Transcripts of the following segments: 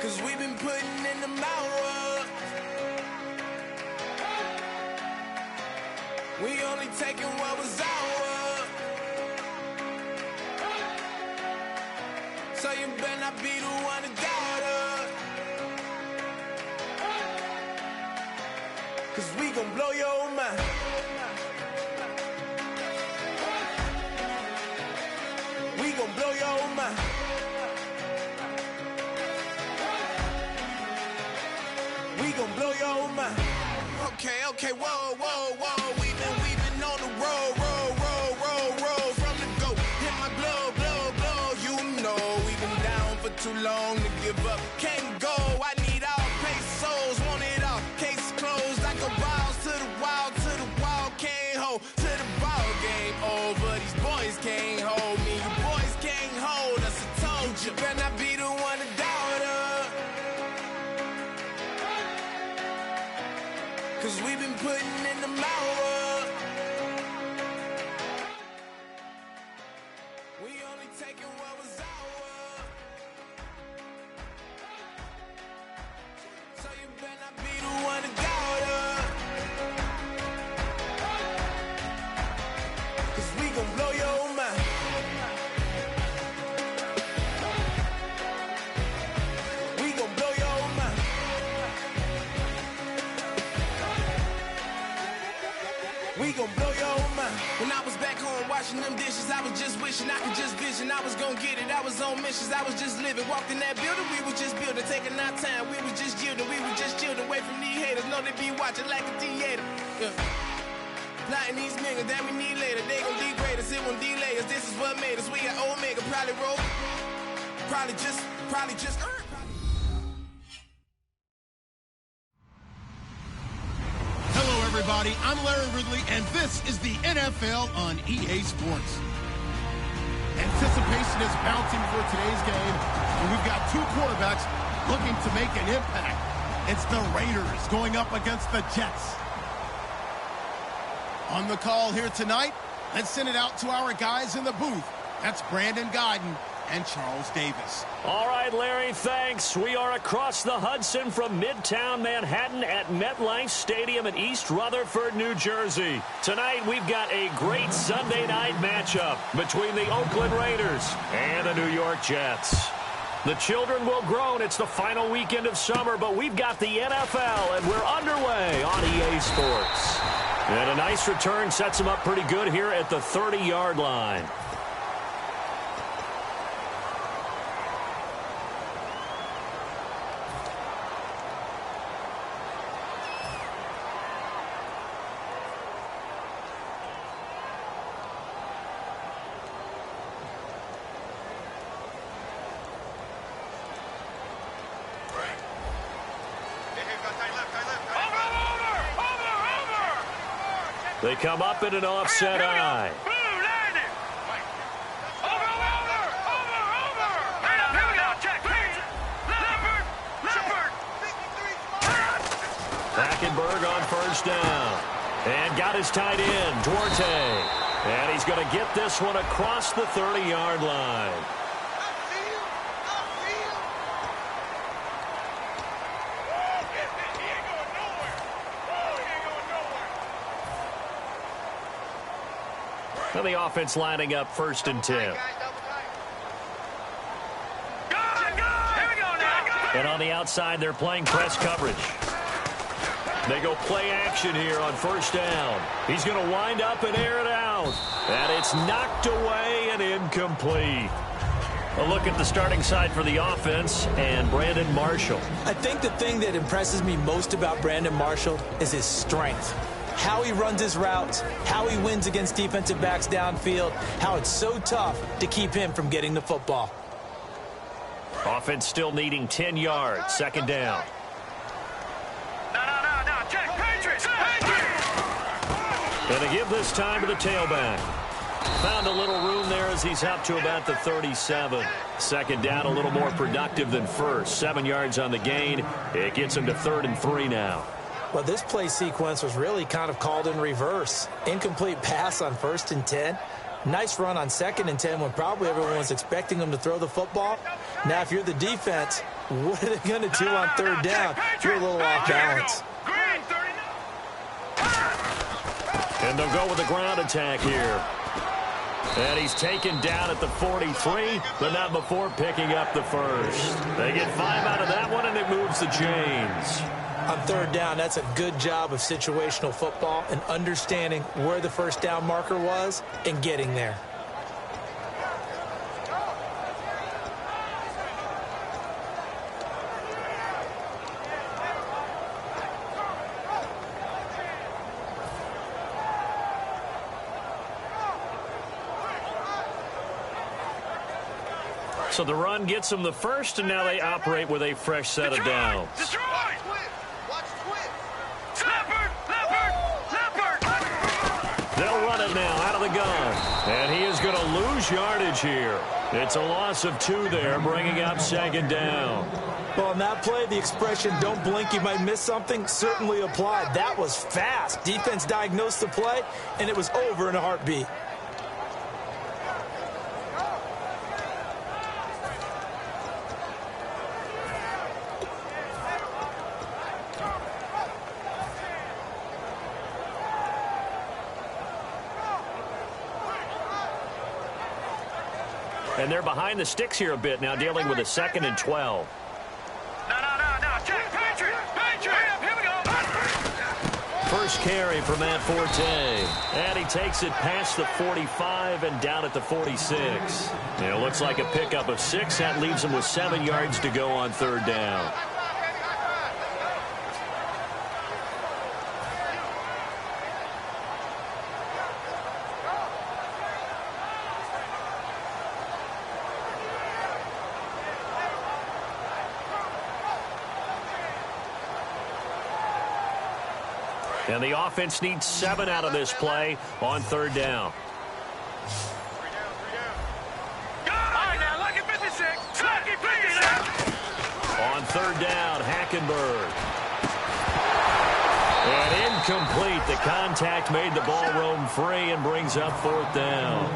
Cause we've been putting in the hours. We only taking what was ours. So you better not be the one to doubt us. Cause we gon' blow your mind. We gon' blow your mind. We gon' blow your mind. Okay, whoa. We've been on the road. From the go, hit my blow. You know we've been down for too long to give up. Can't go. I need all pesos. Want it all. Case closed. I go balls to the wall. Can't hold to the ball game over. These boys can't hold me. You boys can't hold us. I told you. Better not be the one to doubt us. Cause we've been putting in the hours. We only taking what was ours. So you better not be the one to doubt us. Cause we gon' blow your mind. We gon' blow your mind. We gon' blow your mind. When I was back home washing them dishes, I was just wishing I could just vision. I was gon' get it, I was on missions, I was just living. Walked in that building, we was just building, taking our time. We was just yielding, we was just chilling away from these haters. Know they be watching like a theater. Yeah. Plotting these niggas that we need later. They gon' degrade us, it won't delay us. This is what made us. We got Omega, probably roll. Probably just earn. Hello, everybody. I'm Larry Ridley, and this is the NFL on EA Sports. Anticipation is mounting for today's game, and we've got two quarterbacks looking to make an impact. It's the Raiders going up against the Jets. On the call here tonight, let's send it out to our guys in the booth. That's Brandon Godden and Charles Davis. All right, Larry, thanks. We are across the Hudson from Midtown Manhattan at MetLife Stadium in East Rutherford, New Jersey. Tonight, we've got a great Sunday night matchup between the Oakland Raiders and the New York Jets. The children will groan. It's the final weekend of summer, but we've got the NFL, and we're underway on EA Sports. And a nice return sets him up pretty good here at the 30-yard line. They come up in an offset eye. Hackenberg on first down. And got his tight end, Duarte. And he's going to get this one across the 30-yard line. And the offense lining up 1st and 10. And on the outside, they're playing press coverage. They go play action here on 1st down. He's going to wind up and air it out. And it's knocked away and incomplete. A look at the starting side for the offense and Brandon Marshall. I think the thing that impresses me most about Brandon Marshall is his strength. How he runs his routes, how he wins against defensive backs downfield, how it's so tough to keep him from getting the football. Offense still needing 10 yards, 2nd down. Check, Patriots! And they give this time to the tailback. Found a little room there as he's up to about the 37. 2nd down, a little more productive than first. 7 yards on the gain. It gets him to 3rd and 3 now. Well, this play sequence was really kind of called in reverse. Incomplete pass on 1st and 10. Nice run on 2nd and 10 when probably everyone was expecting them to throw the football. Now, if you're the defense, what are they going to do on 3rd down? You're a little off balance. And they'll go with the ground attack here. And he's taken down at the 43, but not before picking up the first. They get 5 out of that one, and it moves the chains. On 3rd down, that's a good job of situational football and understanding where the first down marker was and getting there. So the run gets them the first, and now they operate with a fresh set of downs. They'll run it now out of the gun. And he is going to lose yardage here. It's a loss of 2 there, bringing up 2nd down. Well, on that play, the expression, don't blink, you might miss something, certainly applied. That was fast. Defense diagnosed the play, and it was over in a heartbeat. And they're behind the sticks here a bit now, dealing with a 2nd and 12. No. Check, Patriot. Here we go. First carry for Matt Forte. And he takes it past the 45 and down at the 46. And it looks like a pickup of 6. That leaves him with 7 yards to go on 3rd down. And the offense needs 7 out of this play on 3rd down. On 3rd down, Hackenberg. And incomplete. The contact made the ball roam free and brings up 4th down.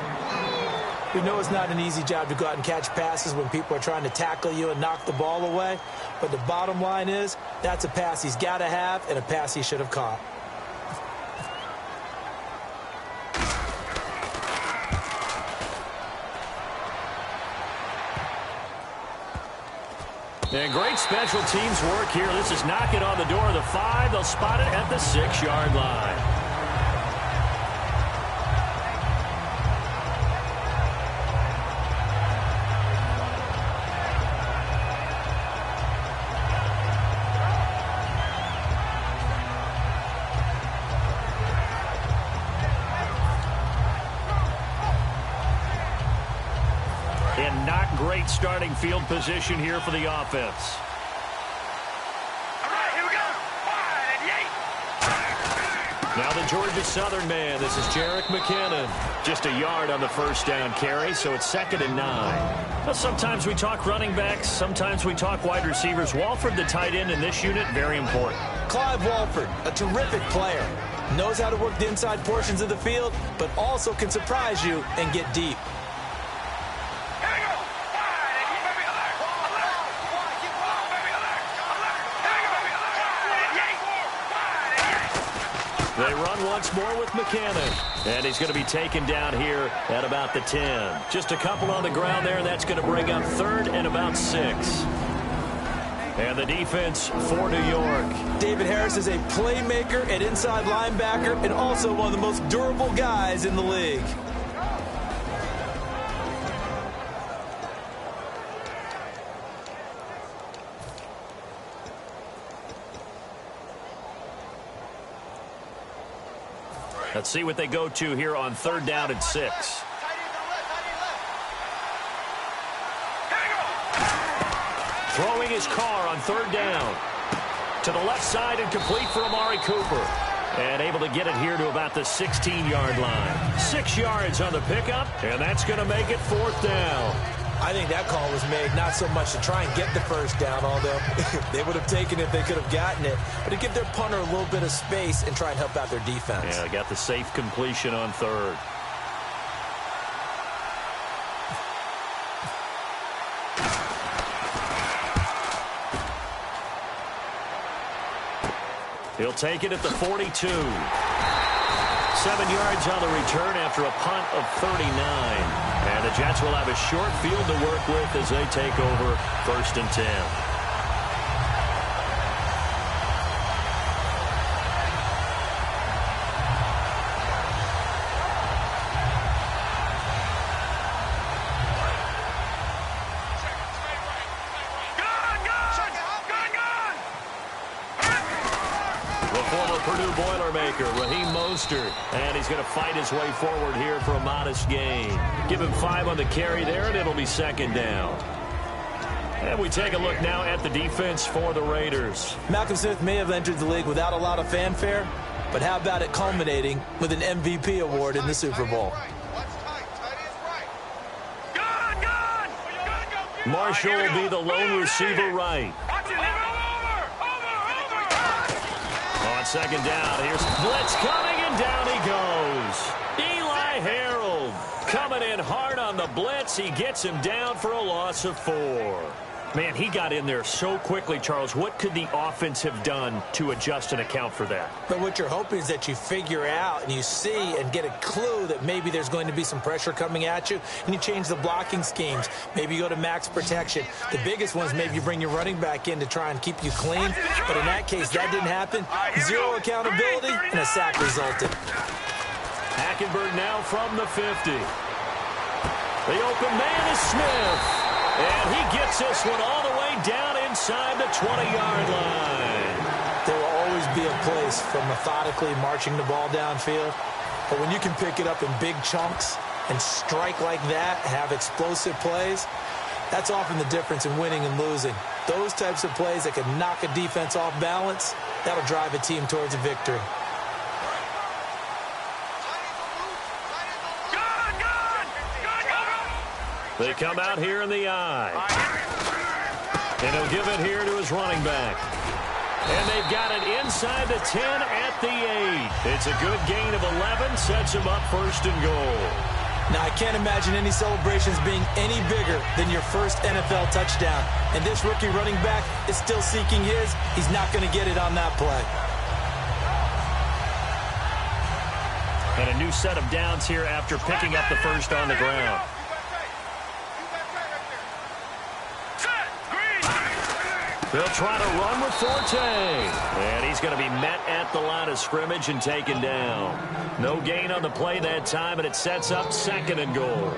We know it's not an easy job to go out and catch passes when people are trying to tackle you and knock the ball away. But the bottom line is, that's a pass he's got to have and a pass he should have caught. And great special teams work here. This is knocking on the door of the 5. They'll spot it at the 6-yard line. And not great starting field position here for the offense. All right, here we go. 5 and 8. Now the Georgia Southern man. This is Jerick McKinnon. Just a yard on the first down carry, so it's 2nd and 9. Well, sometimes we talk running backs. Sometimes we talk wide receivers. Walford, the tight end in this unit, very important. Clive Walford, a terrific player. Knows how to work the inside portions of the field, but also can surprise you and get deep. They run once more with McKinnon. And he's going to be taken down here at about the 10. Just a couple on the ground there, and that's going to bring up 3rd and about 6. And the defense for New York. David Harris is a playmaker at inside linebacker and also one of the most durable guys in the league. Let's see what they go to here on 3rd down and 6. Throwing his car on 3rd down. To the left side and complete for Amari Cooper. And able to get it here to about the 16-yard line. 6 yards on the pickup, and that's going to make it 4th down. I think that call was made not so much to try and get the first down, although they would have taken it if they could have gotten it, but to give their punter a little bit of space and try and help out their defense. Yeah, got the safe completion on 3rd. He'll take it at the 42. 7 yards on the return after a punt of 39. And the Jets will have a short field to work with as they take over 1st and 10. And he's going to fight his way forward here for a modest gain. Give him 5 on the carry there, and it'll be 2nd down. And we take a look now at the defense for the Raiders. Malcolm Smith may have entered the league without a lot of fanfare, but how about it culminating with an MVP award in the Super Bowl? Marshall will be the lone receiver right. On 2nd down, here's blitz coming, and down he goes. Eli Harold coming in hard on the blitz. He gets him down for a loss of 4. Man, he got in there so quickly, Charles. What could the offense have done to adjust and account for that? But what you're hoping is that you figure out and you see and get a clue that maybe there's going to be some pressure coming at you, and you change the blocking schemes. Maybe you go to max protection. The biggest one is maybe you bring your running back in to try and keep you clean. But in that case, that didn't happen. 0 accountability, and a sack resulted. Hackenberg now from the 50. The open man is Smith. And he gets this one all the way down inside the 20-yard line. There will always be a place for methodically marching the ball downfield. But when you can pick it up in big chunks and strike like that, have explosive plays, that's often the difference in winning and losing. Those types of plays that can knock a defense off balance, that'll drive a team towards a victory. They come out here in the eye. And he'll give it here to his running back. And they've got it inside the 10 at the 8. It's a good gain of 11, sets him up 1st and goal. Now, I can't imagine any celebrations being any bigger than your first NFL touchdown. And this rookie running back is still seeking his. He's not going to get it on that play. And a new set of downs here after picking up the first on the ground. They'll try to run with Forte. And he's going to be met at the line of scrimmage and taken down. No gain on the play that time, and it sets up 2nd and goal.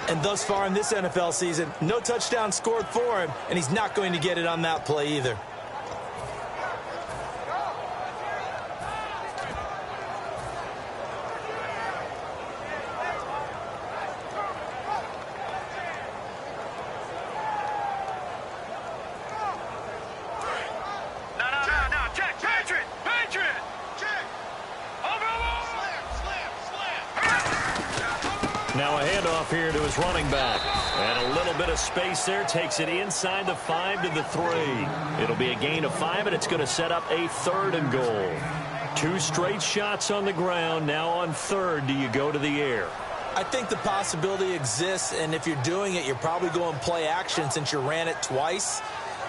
And thus far in this NFL season, no touchdown scored for him, and he's not going to get it on that play either. Now a handoff here to his running back. And a little bit of space there. Takes it inside the 5 to the 3. It'll be a gain of 5, and it's going to set up a 3rd and goal. 2 straight shots on the ground. Now on 3rd, do you go to the air? I think the possibility exists, and if you're doing it, you're probably going play action since you ran it twice.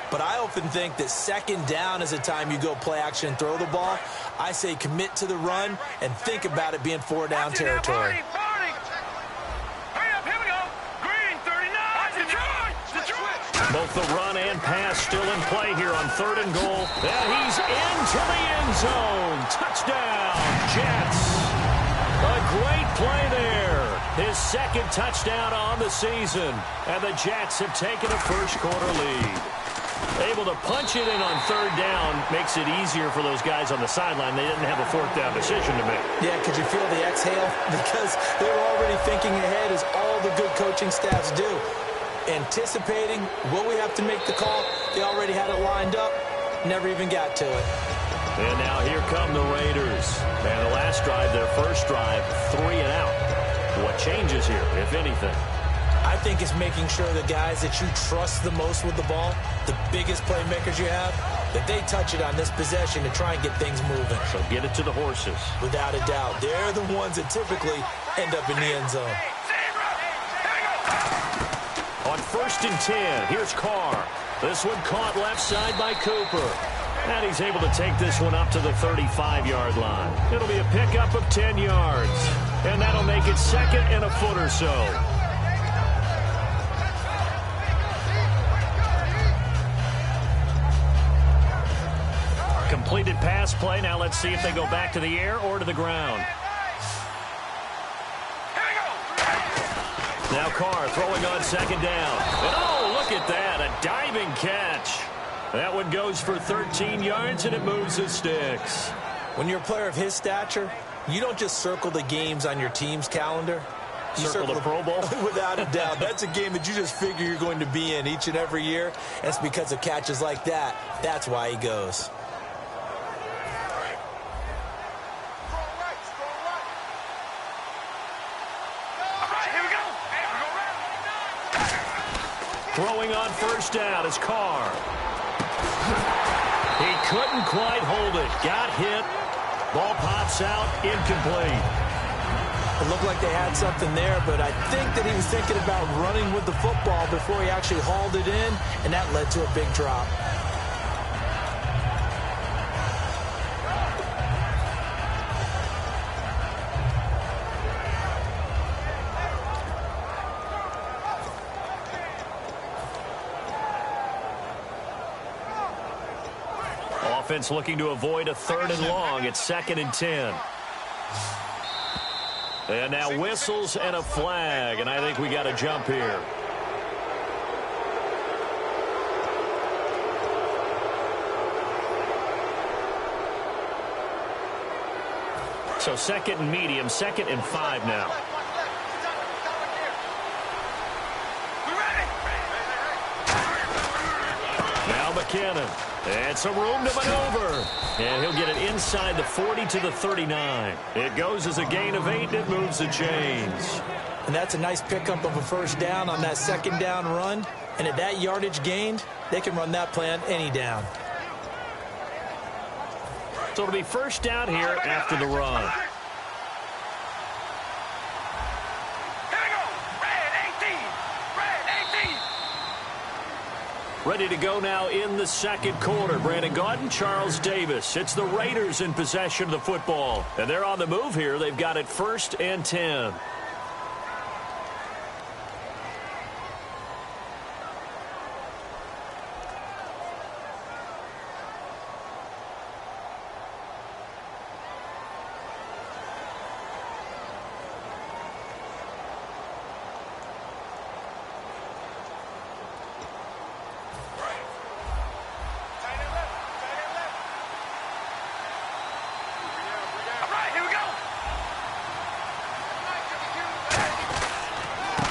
But I often think that 2nd down is the time you go play action and throw the ball. I say commit to the run and think about it being 4-down territory. Both the run and pass still in play here on 3rd and goal. And he's into the end zone. Touchdown, Jets. A great play there. His 2nd touchdown on the season. And the Jets have taken a first-quarter lead. Able to punch it in on 3rd down makes it easier for those guys on the sideline. They didn't have a 4th down decision to make. Yeah, could you feel the exhale? Because they were already thinking ahead, as all the good coaching staffs do. Anticipating, will we have to make the call? They already had it lined up, never even got to it. And now here come the Raiders. And the last drive, their first drive, 3 and out. What changes here, if anything? I think it's making sure the guys that you trust the most with the ball, the biggest playmakers you have, that they touch it on this possession to try and get things moving. So get it to the horses. Without a doubt. They're the ones that typically end up in the end zone. On 1st and 10, here's Carr. This one caught left side by Cooper. And he's able to take this one up to the 35-yard line. It'll be a pickup of 10 yards. And that'll make it second and a foot or so. Completed pass play. Now let's see if they go back to the air or to the ground. Now Carr throwing on second down. And oh, look at that, a diving catch. That one goes for 13 yards, and it moves the sticks. When you're a player of his stature, you don't just circle the games on your team's calendar. You circle the Pro Bowl? Without a doubt. That's a game that you just figure you're going to be in each and every year. And it's because of catches like that. That's why he goes. Throwing on first down is Carr. He couldn't quite hold it. Got hit. Ball pops out. Incomplete. It looked like they had something there, but I think that he was thinking about running with the football before he actually hauled it in, and that led to a big drop. Offense looking to avoid a 3rd and long. It's 2nd and 10. And now whistles and a flag, and I think we got a jump here. So 2nd and medium, 2nd and 5 now. Now McKinnon. And some room to maneuver. And he'll get it inside the 40 to the 39. It goes as a gain of 8, and it moves the chains. And that's a nice pickup of a first down on that second down run. And at that yardage gained, they can run that play on any down. So it'll be first down here after the run. Ready to go now in the second quarter. Brandon Gaudin, Charles Davis. It's the Raiders in possession of the football. And they're on the move here. They've got it 1st and 10.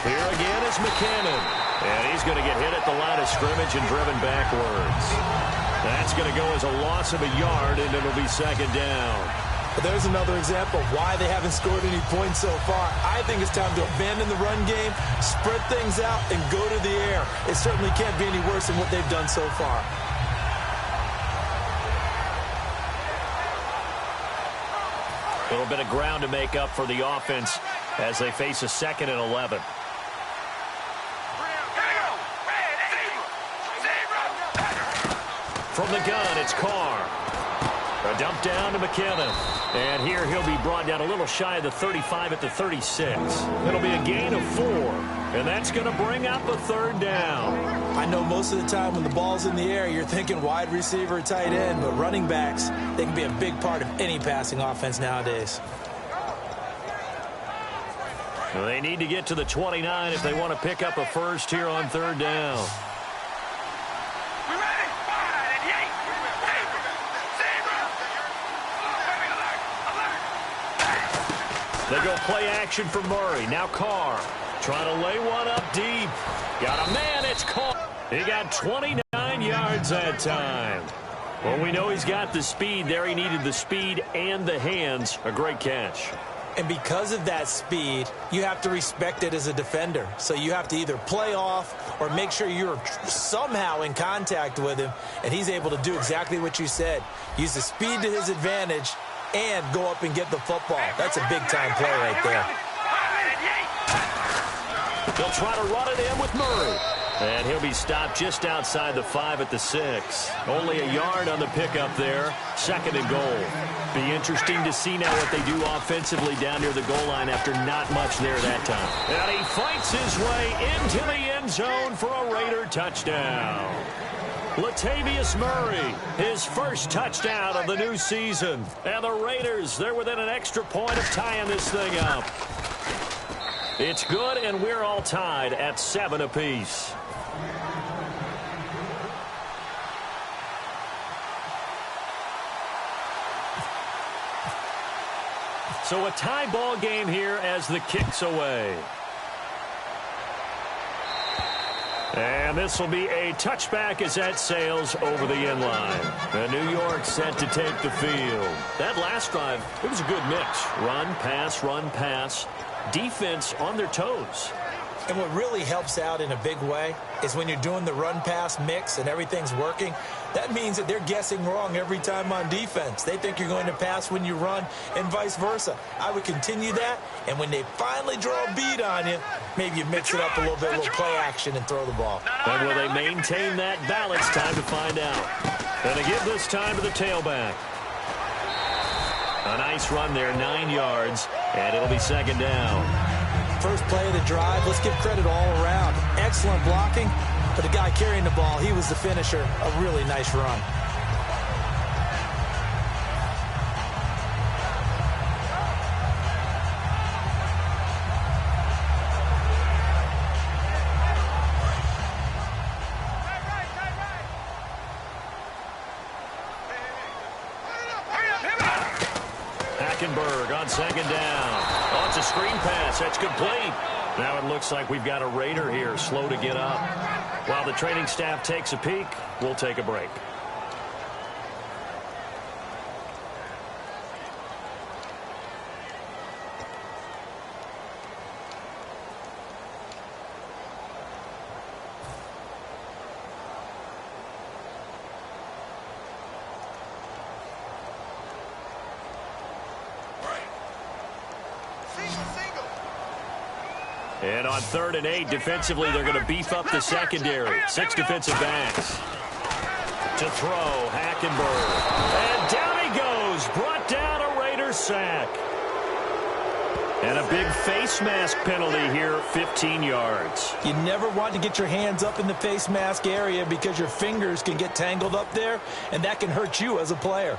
Here again is McKinnon. And he's going to get hit at the line of scrimmage and driven backwards. That's going to go as a loss of a yard, and it'll be 2nd down. But there's another example of why they haven't scored any points so far. I think it's time to abandon the run game, spread things out, and go to the air. It certainly can't be any worse than what they've done so far. A little bit of ground to make up for the offense as they face a 2nd and 11. From the gun, it's Carr. A dump down to McKinnon. And here he'll be brought down a little shy of the 35 at the 36. It'll be a gain of 4. And that's going to bring up a 3rd down. I know most of the time when the ball's in the air, you're thinking wide receiver, tight end. But running backs, they can be a big part of any passing offense nowadays. Well, they need to get to the 29 if they want to pick up a first here on 3rd down. They go play action for Murray. Now Carr trying to lay one up deep. Got a man. It's Carr. He got 29 yards that time. Well, we know he's got the speed there. He needed the speed and the hands. A great catch. And because of that speed, you have to respect it as a defender. So you have to either play off or make sure you're somehow in contact with him. And he's able to do exactly what you said. Use the speed to his advantage and go up and get the football. That's a big-time play right there. They'll try to run it in with Murray. And he'll be stopped just outside the 5 at the 6. Only a yard on the pickup there. 2nd and goal. Be interesting to see now what they do offensively down near the goal line after not much there that time. And he fights his way into the end zone for a Raider touchdown. Latavius Murray, his first touchdown of the new season. And the Raiders, they're within an extra point of tying this thing up. It's good, and we're all tied at 7 apiece. So a tie ball game here as the kick's away. And this will be a touchback as that sails over the end line. And New York set to take the field. That last drive, it was a good mix. Run, pass, defense on their toes. And what really helps out in a big way is when you're doing the run-pass mix and everything's working, that means that they're guessing wrong every time on defense. They think you're going to pass when you run and vice versa. I would continue that, and when they finally draw a beat on you, maybe you mix it up a little bit, a little play action, and throw the ball. And will they maintain that balance? Time to find out. And they give this time to the tailback. A nice run there, 9 yards, and it'll be 2nd down. First play of the drive, let's give credit all around. Excellent blocking, but the guy carrying the ball, he was the finisher. A really nice run. Hackenberg on 2nd down. Oh, it's a screen pass. That's complete. Now it looks like we've got a Raider here, slow to get up. While the training staff takes a peek, we'll take a break. And on 3rd and 8, defensively, they're going to beef up the secondary. 6 defensive backs. To throw, Hackenberg. And down he goes. Brought down a Raider sack. And a big face mask penalty here, 15 yards. You never want to get your hands up in the face mask area because your fingers can get tangled up there, and that can hurt you as a player.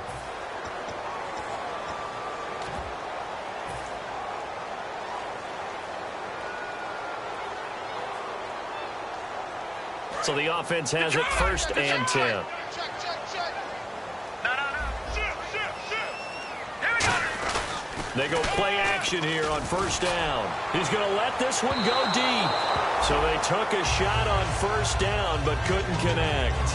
So the offense has it 1st and 10. They go play action here on 1st down. He's going to let this one go deep. So they took a shot on 1st down but couldn't connect.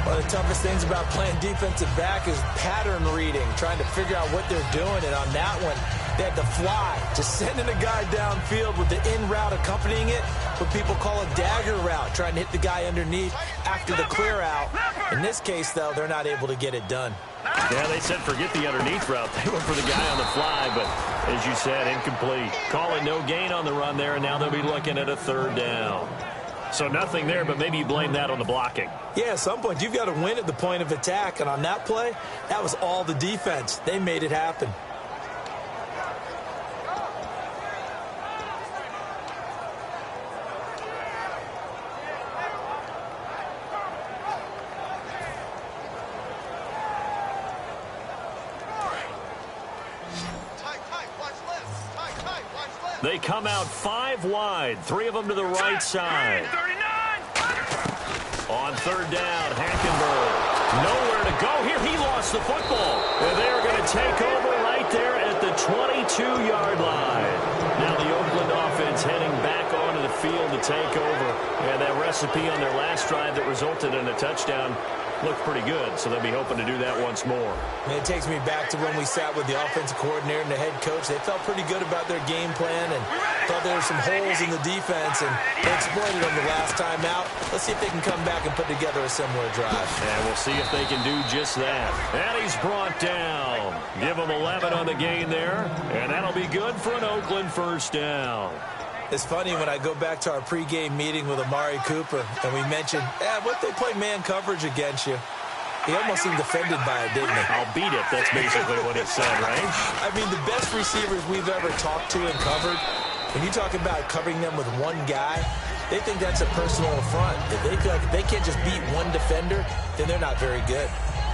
One of the toughest things about playing defensive back is pattern reading, trying to figure out what they're doing. And on that one, they had to fly, just sending a guy downfield with the in route accompanying it, what people call a dagger route, trying to hit the guy underneath after the clear out. In this case, though, they're not able to get it done. Yeah, they said forget the underneath route. They went for the guy on the fly, but as you said, incomplete. Call it no gain on the run there, and now they'll be looking at a 3rd down. So nothing there, but maybe you blame that on the blocking. Yeah, at some point, you've got to win at the point of attack, and on that play, that was all the defense. They made it happen. They come out 5 wide, 3 of them to the right side. On 3rd down, Hackenberg. Nowhere to go here. He lost the football. And they're going to take over right there at the 22-yard line. Now the Oakland offense heading back onto the field to take over. And that recipe on their last drive that resulted in a touchdown looked pretty good, so they'll be hoping to do that once more. And it takes me back to when we sat with the offensive coordinator and the head coach. They felt pretty good about their game plan and thought there were some holes in the defense, and they exploited them the last time out. Let's see if they can come back and put together a similar drive. And we'll see if they can do just that. And he's brought down. Give him 11 on the gain there, and that'll be good for an Oakland 1st down. It's funny when I go back to our pregame meeting with Amari Cooper and we mentioned, what they play man coverage against you. He almost seemed offended by it, didn't he? I'll beat it. That's basically what he said, right? I mean, the best receivers we've ever talked to and covered, when you talk about covering them with one guy, they think that's a personal affront. If they feel like they can't just beat one defender, then they're not very good.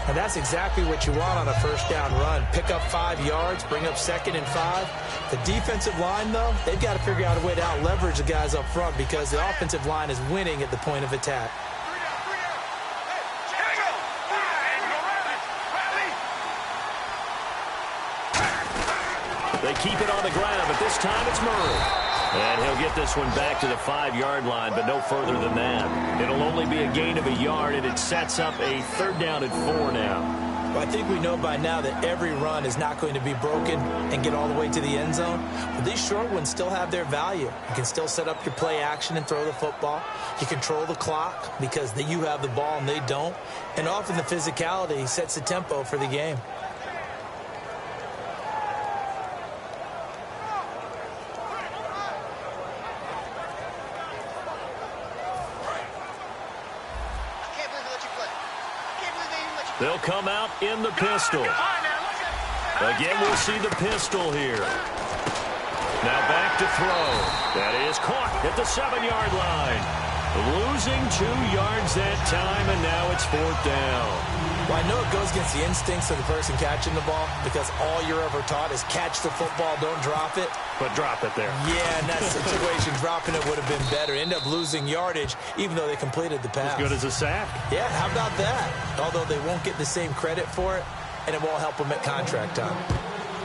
And that's exactly what you want on a first down run. Pick up 5 yards, bring up 2nd and 5. The defensive line, though, they've got to figure out a way to out-leverage the guys up front because the offensive line is winning at the point of attack. They keep it on the ground, but this time it's Murray. And he'll get this one back to the 5-yard line, but no further than that. It'll only be a gain of a yard, and it sets up a 3rd down and 4 now. Well, I think we know by now that every run is not going to be broken and get all the way to the end zone. But these short ones still have their value. You can still set up your play action and throw the football. You control the clock because you have the ball and they don't. And often the physicality sets the tempo for the game. They'll come out in the pistol. Again, we'll see the pistol here. Now back to throw. That is caught at the 7-yard line. Losing 2 yards that time, and now it's 4th down. Well, I know it goes against the instincts of the person catching the ball because all you're ever taught is catch the football, don't drop it. But drop it there. Yeah, in that situation, dropping it would have been better. End up losing yardage, even though they completed the pass. As good as a sack. Yeah, how about that? Although they won't get the same credit for it, and it won't help them at contract time.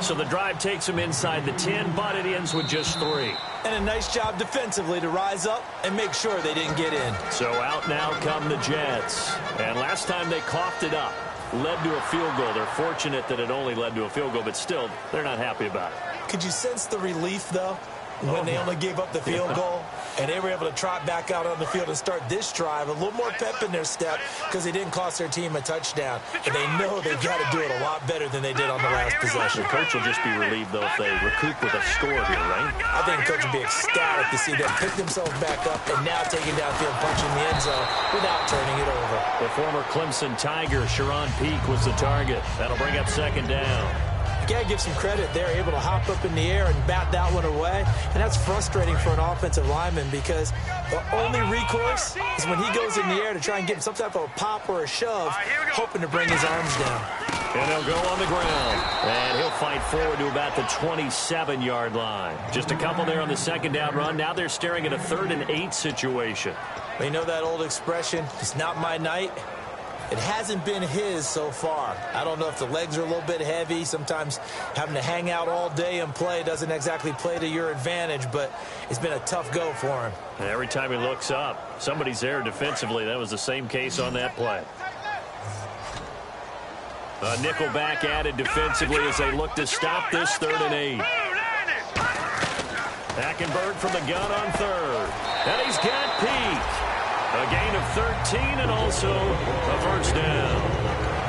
So the drive takes them inside the 10, but it ends with just 3. And a nice job defensively to rise up and make sure they didn't get in. So out now come the Jets. And last time they coughed it up, led to a field goal. They're fortunate that it only led to a field goal, but still, they're not happy about it. Could you sense the relief, though, when they only gave up the field goal? And they were able to trot back out on the field and start this drive. A little more pep in their step because they didn't cost their team a touchdown. And they know they've got to do it a lot better than they did on the last possession. The coach will just be relieved, though, if they recoup with a score here, right? I think the coach will be ecstatic to see them pick themselves back up and now taking downfield, punching the end zone without turning it over. The former Clemson Tiger, Sharon Peak, was the target. That'll bring up 2nd down. You got to give some credit. They're able to hop up in the air and bat that one away. And that's frustrating for an offensive lineman because the only recourse is when he goes in the air to try and get some type of a pop or a shove, hoping to bring his arms down. And he'll go on the ground. And he'll fight forward to about the 27-yard line. Just a couple there on the 2nd down run. Now they're staring at a 3rd and 8 situation. You know that old expression, it's not my night? It hasn't been his so far. I don't know if the legs are a little bit heavy. Sometimes having to hang out all day and play doesn't exactly play to your advantage, but it's been a tough go for him. And every time he looks up, somebody's there defensively. That was the same case on that play. A nickel back added defensively as they look to stop this 3rd and 8. Hackenberg from the gun on 3rd. And he's got Peak. A gain of 13 and also a 1st down.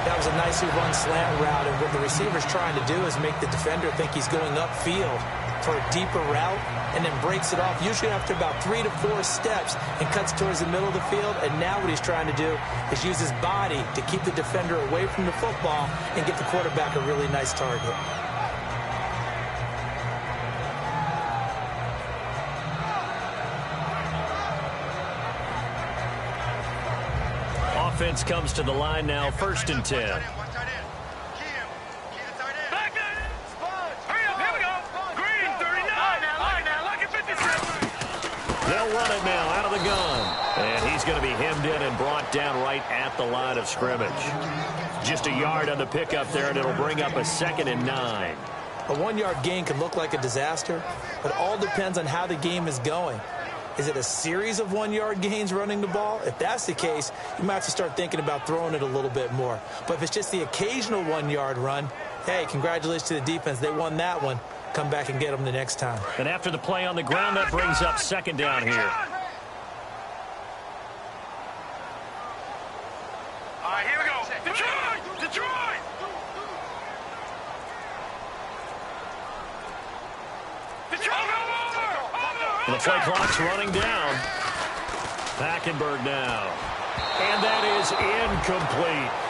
That was a nicely run slant route, and what the receiver's trying to do is make the defender think he's going upfield for a deeper route and then breaks it off, usually after about 3 to 4 steps, and cuts towards the middle of the field. And now what he's trying to do is use his body to keep the defender away from the football and get the quarterback a really nice target. Offense comes to the line now, 1st and 10. They'll run it now out of the gun. And he's going to be hemmed in and brought down right at the line of scrimmage. Just a yard on the pickup there, and it'll bring up a 2nd and 9. A 1-yard gain can look like a disaster, but all depends on how the game is going. Is it a series of 1-yard gains running the ball? If that's the case, you might have to start thinking about throwing it a little bit more. But if it's just the occasional 1-yard run, hey, congratulations to the defense. They won that one. Come back and get them the next time. And after the play on the ground, that brings up 2nd down here. All right, here we go. Detroit! Detroit! The The play clock's running down. Hackenberg now. And that is incomplete.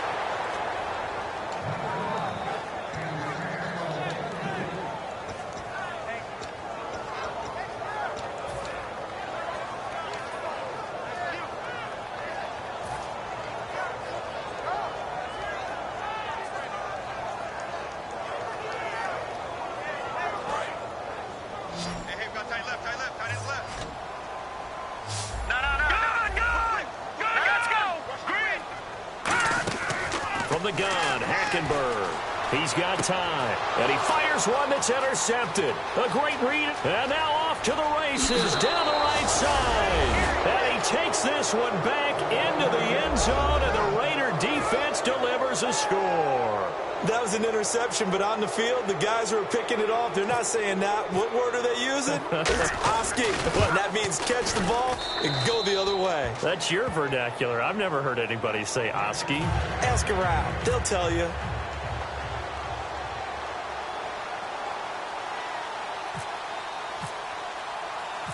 From the gun, Hackenberg. He's got time. And he fires one that's intercepted. A great read. And now off to the races down the right side. And he takes this one back into the end zone, and the Raider defense delivers a score. That was an interception, but on the field, the guys who are picking it off, they're not saying that. What word are they using? It's Oski. And that means catch the ball and go the other way. That's your vernacular. I've never heard anybody say Oski. Ask around. They'll tell you.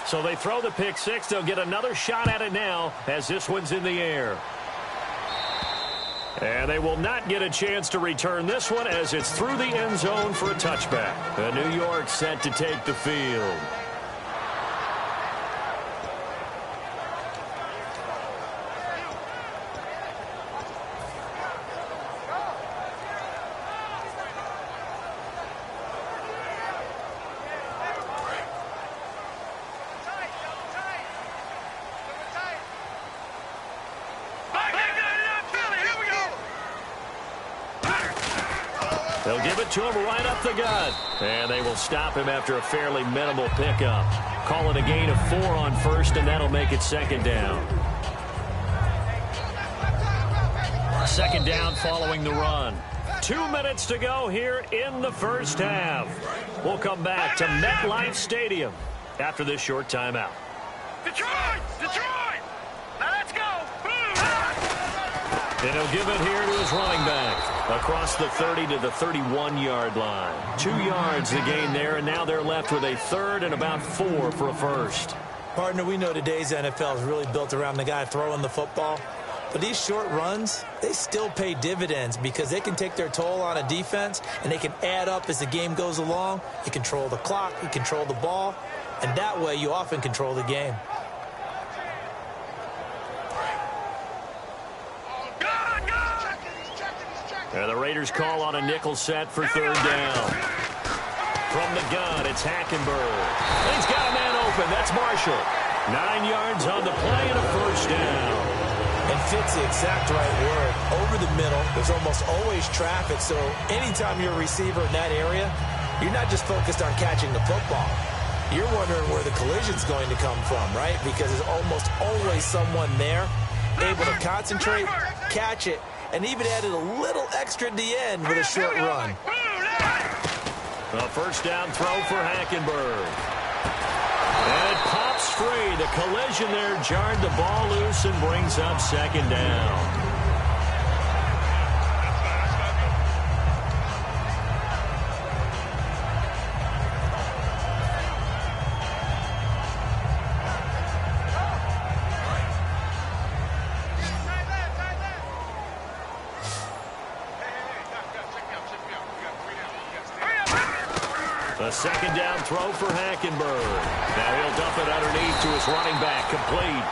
So they throw the pick six. They'll get another shot at it now as this one's in the air. And they will not get a chance to return this one as it's through the end zone for a touchback. And New York set to take the field. They'll give it to him right up the gut. And they will stop him after a fairly minimal pickup. Call it a gain of 4 on first, and that'll make it second down. Second down following the run. 2 minutes to go here in the first half. We'll come back to MetLife Stadium after this short timeout. Detroit! Detroit! Now let's go! And he'll give it here to his running back. Across the 30 to the 31-yard line. 2 yards the gain there, and now they're left with a third and about 4 for a first. Partner, we know today's NFL is really built around the guy throwing the football. But these short runs, they still pay dividends because they can take their toll on a defense, and they can add up as the game goes along. You control the clock, you control the ball, and that way you often control the game. And the Raiders call on a nickel set for third down. From the gun, it's Hackenberg. And he's got a man open. That's Marshall. 9 yards on the play and a first down. And fit's the exact right word. Over the middle, there's almost always traffic, so anytime you're a receiver in that area, you're not just focused on catching the football. You're wondering where the collision's going to come from, right? Because there's almost always someone there able to concentrate, catch it, and even added a little extra at the end with a short run. A first down throw for Hackenberg. And it pops free. The collision there jarred the ball loose and brings up second down. A second down throw for Hackenberg. Now he'll dump it underneath to his running back, complete.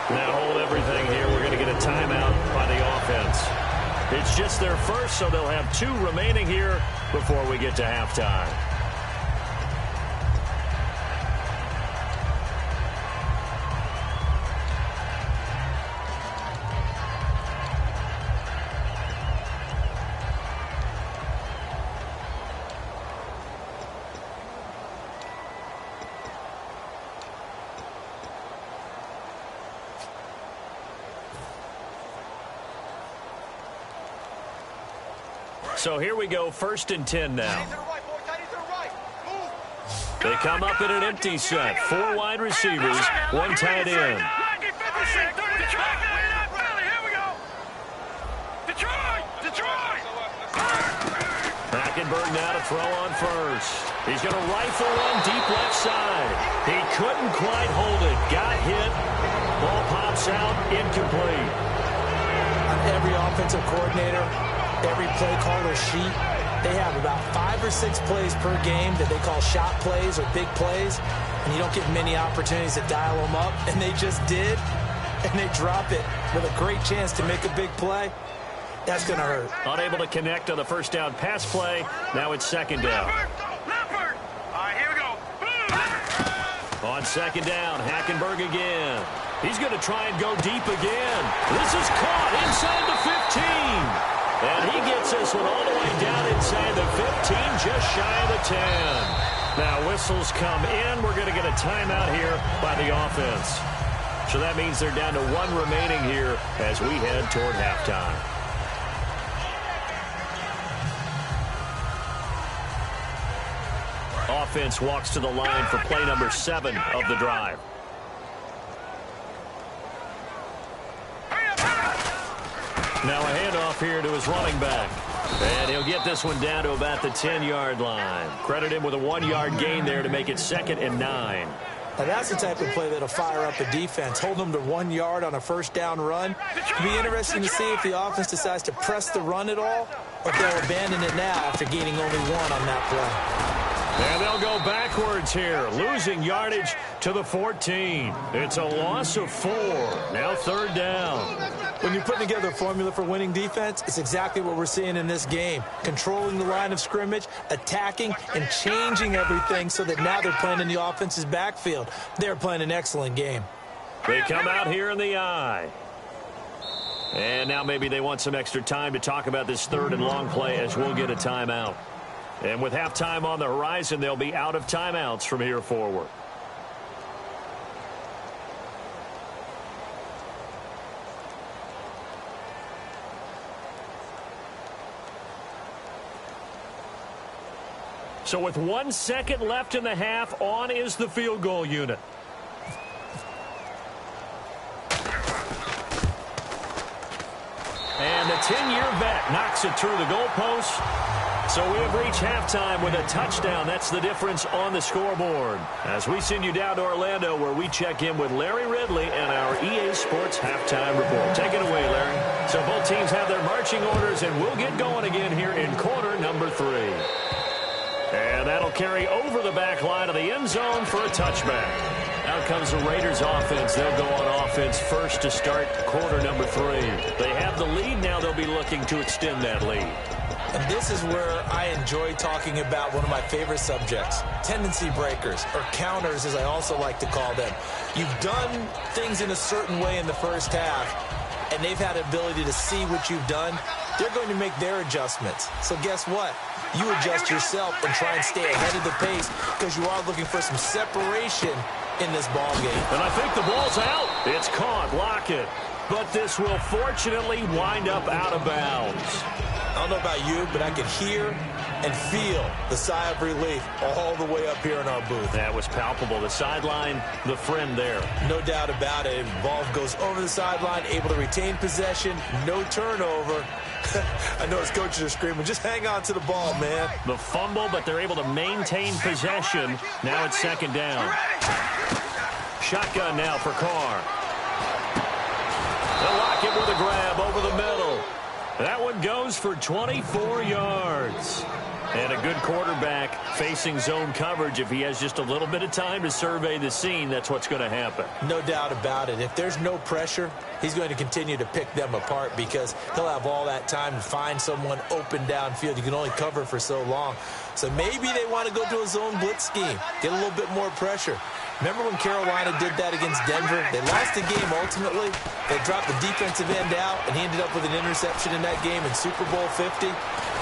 Now hold everything here. We're going to get a timeout by the offense. It's just their first, so they'll have 2 remaining here before we get to halftime. So here we go, 1st and 10 now. They come up in an empty set. 4 wide receivers, 1 tight end. Hackenberg now to throw on first. He's going to rifle one deep left side. He couldn't quite hold it. Got hit. Ball pops out. Incomplete. On every offensive coordinator, every play caller sheet, they have about 5 or 6 plays per game that they call shot plays or big plays, and you don't get many opportunities to dial them up, and they just did, and they drop it with a great chance to make a big play. That's going to hurt. Unable to connect on the first down pass play. Now it's second down. Here we go. On second down, Hackenberg again. He's going to try and go deep again. This is caught inside the 15. And he gets this one all the way down inside the 15, just shy of the 10. Now whistles come in. We're going to get a timeout here by the offense. So that means they're down to 1 remaining here as we head toward halftime. Offense walks to the line for play number 7 of the drive. Now a handoff here to his running back. And he'll get this one down to about the 10-yard line. Credit him with a 1-yard gain there to make it 2nd and 9. Now that's the type of play that'll fire up a defense. Hold them to 1 yard on a first down run. It'll be interesting to see if the offense decides to press the run at all, or if they'll abandon it now after gaining only 1 on that play. And they'll go backwards here, losing yardage to the 14. It's a loss of 4. Now 3rd down. When you're putting together a formula for winning defense, it's exactly what we're seeing in this game. Controlling the line of scrimmage, attacking, and changing everything so that now they're playing in the offense's backfield. They're playing an excellent game. They come out here in the I. And now maybe they want some extra time to talk about this 3rd and long play as we'll get a timeout. And with halftime on the horizon, they'll be out of timeouts from here forward. So with 1 second left in the half, on is the field goal unit. And the 10-year vet knocks it through the goalpost. So we have reached halftime with a touchdown. That's the difference on the scoreboard. As we send you down to Orlando, where we check in with Larry Ridley and our EA Sports Halftime Report. Take it away, Larry. So both teams have their marching orders, and we'll get going again here in quarter number 3. And that'll carry over the back line of the end zone for a touchback. Out comes the Raiders offense. They'll go on offense first to start quarter number 3. They have the lead. Now they'll be looking to extend that lead. And this is where I enjoy talking about one of my favorite subjects, tendency breakers, or counters as I also like to call them. You've done things in a certain way in the first half, and they've had the ability to see what you've done. They're going to make their adjustments. So guess what? You adjust yourself and try and stay ahead of the pace because you are looking for some separation in this ball game. And I think the ball's out. It's caught. Lockett. But this will fortunately wind up out of bounds. I don't know about you, but I can hear and feel the sigh of relief all the way up here in our booth. That was palpable. The sideline, the friend there. No doubt about it. Ball goes over the sideline, able to retain possession, no turnover. I know his coaches are screaming, just hang on to the ball, man. The fumble, but they're able to maintain possession. Now it's 2nd down. Shotgun now for Carr. They'll lock it with a grab over the middle. That one goes for 24 yards. And a good quarterback facing zone coverage. If he has just a little bit of time to survey the scene, that's what's going to happen. No doubt about it. If there's no pressure, he's going to continue to pick them apart because he'll have all that time to find someone open downfield. You can only cover for so long. So maybe they want to go to a zone blitz scheme, get a little bit more pressure. Remember when Carolina did that against Denver? They lost the game ultimately. They dropped the defensive end out, and he ended up with an interception in that game in Super Bowl 50.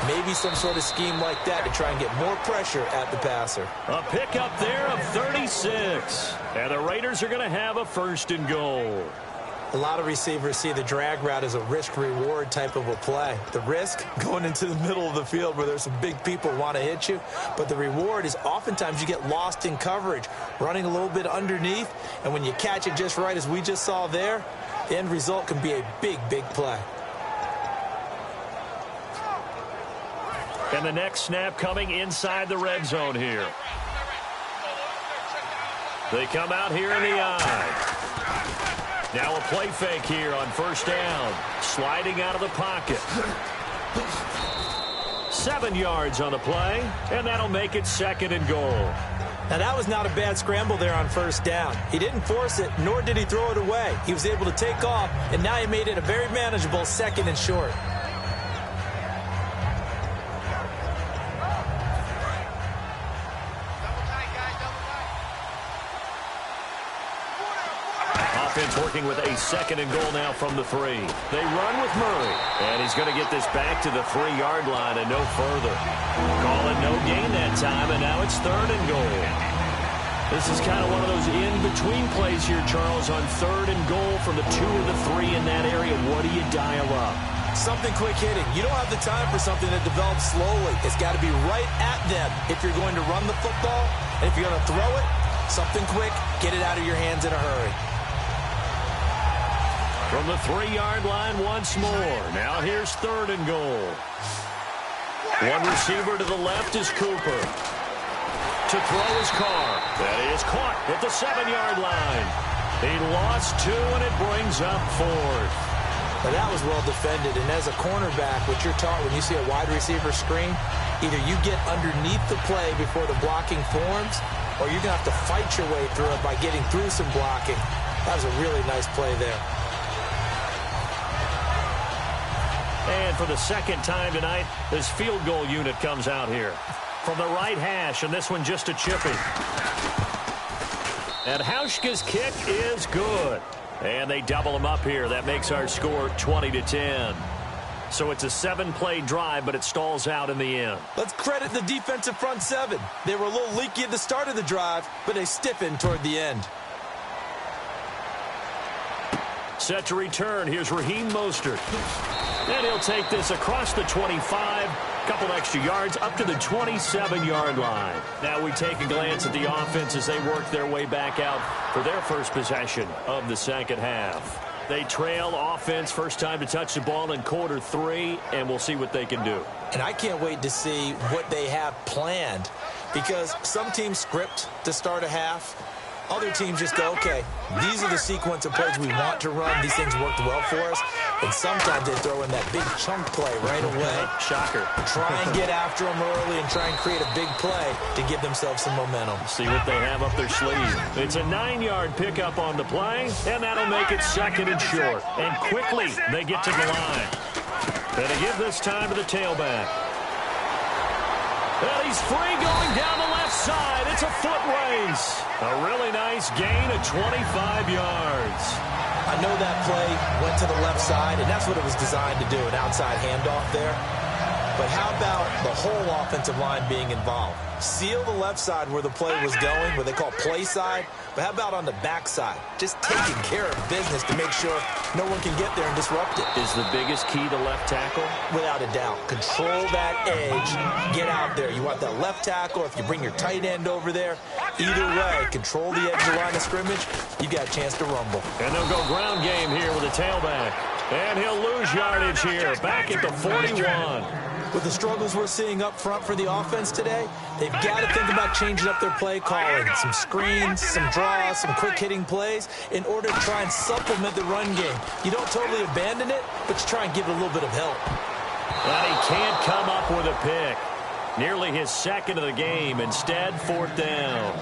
Maybe some sort of scheme like that to try and get more pressure at the passer. A pickup there of 36. And the Raiders are going to have a 1st and goal. A lot of receivers see the drag route as a risk-reward type of a play. The risk, going into the middle of the field where there's some big people who want to hit you. But the reward is oftentimes you get lost in coverage, running a little bit underneath. And when you catch it just right, as we just saw there, the end result can be a big, big play. And the next snap coming inside the red zone here. They come out here in the eye. Now a play fake here on first down. Sliding out of the pocket. 7 yards on the play, and that'll make it 2nd and goal. Now, that was not a bad scramble there on first down. He didn't force it, nor did he throw it away. He was able to take off, and now he made it a very manageable 2nd and short. Offense working with a 2nd and goal now from the 3. They run with Murray, and he's going to get this back to the 3-yard line and no further. Call it no gain that time, and now it's 3rd and goal. This is kind of one of those in-between plays here, Charles, on 3rd and goal from the 2 or the 3 in that area. What do you dial up? Something quick hitting. You don't have the time for something that develops slowly. It's got to be right at them if you're going to run the football. And if you're going to throw it, something quick, get it out of your hands in a hurry. From the 3-yard line once more. Now here's 3rd and goal. One receiver to the left is Cooper. To throw his Carr. That is caught at the 7-yard line. He lost 2, and it brings up 4th. Now that was well defended, and as a cornerback, what you're taught when you see a wide receiver screen, either you get underneath the play before the blocking forms, or you're going to have to fight your way through it by getting through some blocking. That was a really nice play there. And for the 2nd time tonight, this field goal unit comes out here. From the right hash, and this one just a chippy. And Hauschka's kick is good. And they double him up here. That makes our score 20-10. So it's a 7-play drive, but it stalls out in the end. Let's credit the defensive front 7. They were a little leaky at the start of the drive, but they stiffened toward the end. Set to return. Here's Raheem Mostert. And he'll take this across the 25. Couple extra yards up to the 27-yard line. Now we take a glance at the offense as they work their way back out for their first possession of the 2nd half. They trail offense first time to touch the ball in quarter 3, and we'll see what they can do. And I can't wait to see what they have planned, because some teams script to start a half. Other teams just go, okay, these are the sequence of plays we want to run. These things worked well for us. And sometimes they throw in that big chunk play right away. Shocker. Try and get after them early and try and create a big play to give themselves some momentum. See what they have up their sleeve. It's a 9-yard pickup on the play, and that'll make it 2nd and short. And quickly, they get to the line. And they give this time to the tailback. And he's free going down the left side. It's a foot race. A really nice gain of 25 yards. I know that play went to the left side, and that's what it was designed to do, an outside handoff there. But how about the whole offensive line being involved? Seal the left side where the play was going, what they call play side. But how about on the back side? Just taking care of business to make sure no one can get there and disrupt it. Is the biggest key to left tackle? Without a doubt. Control that edge. Get out there. You want that left tackle. If you bring your tight end over there, either way, control the edge of the line of scrimmage, you got a chance to rumble. And they'll go ground game here with a tailback. And he'll lose yardage here, back at the 41. With the struggles we're seeing up front for the offense today, they've got to think about changing up their play calling. Some screens, some draws, some quick-hitting plays in order to try and supplement the run game. You don't totally abandon it, but you try and give it a little bit of help. And he can't come up with a pick. Nearly his 2nd of the game. Instead, 4th down.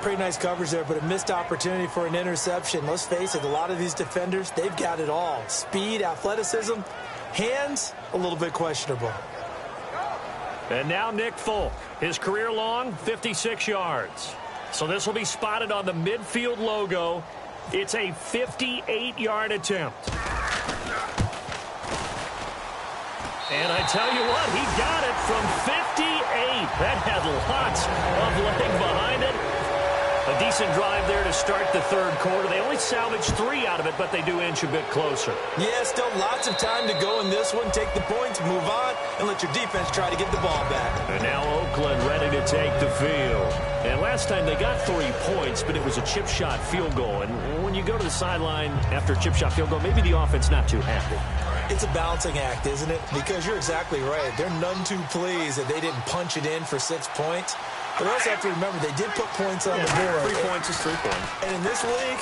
Pretty nice coverage there, but a missed opportunity for an interception. Let's face it, a lot of these defenders, they've got it all. Speed, athleticism, hands, a little bit questionable. And now Nick Folk, his career long, 56 yards. So this will be spotted on the midfield logo. It's a 58-yard attempt. And I tell you what, he got it from 58. That had lots of leg behind it. A decent drive there to start the third quarter. They only salvaged 3 out of it, but they do inch a bit closer. Yeah, still lots of time to go in this one. Take the points, move on, and let your defense try to get the ball back. And now Oakland ready to take the field. And last time they got 3 points, but it was a chip shot field goal. And when you go to the sideline after a chip shot field goal, maybe the offense not too happy. It's a balancing act, isn't it? Because you're exactly right. They're none too pleased that they didn't punch it in for 6 points. But we also have to remember they did put points on the board. 3 points is 3 points. And in this league,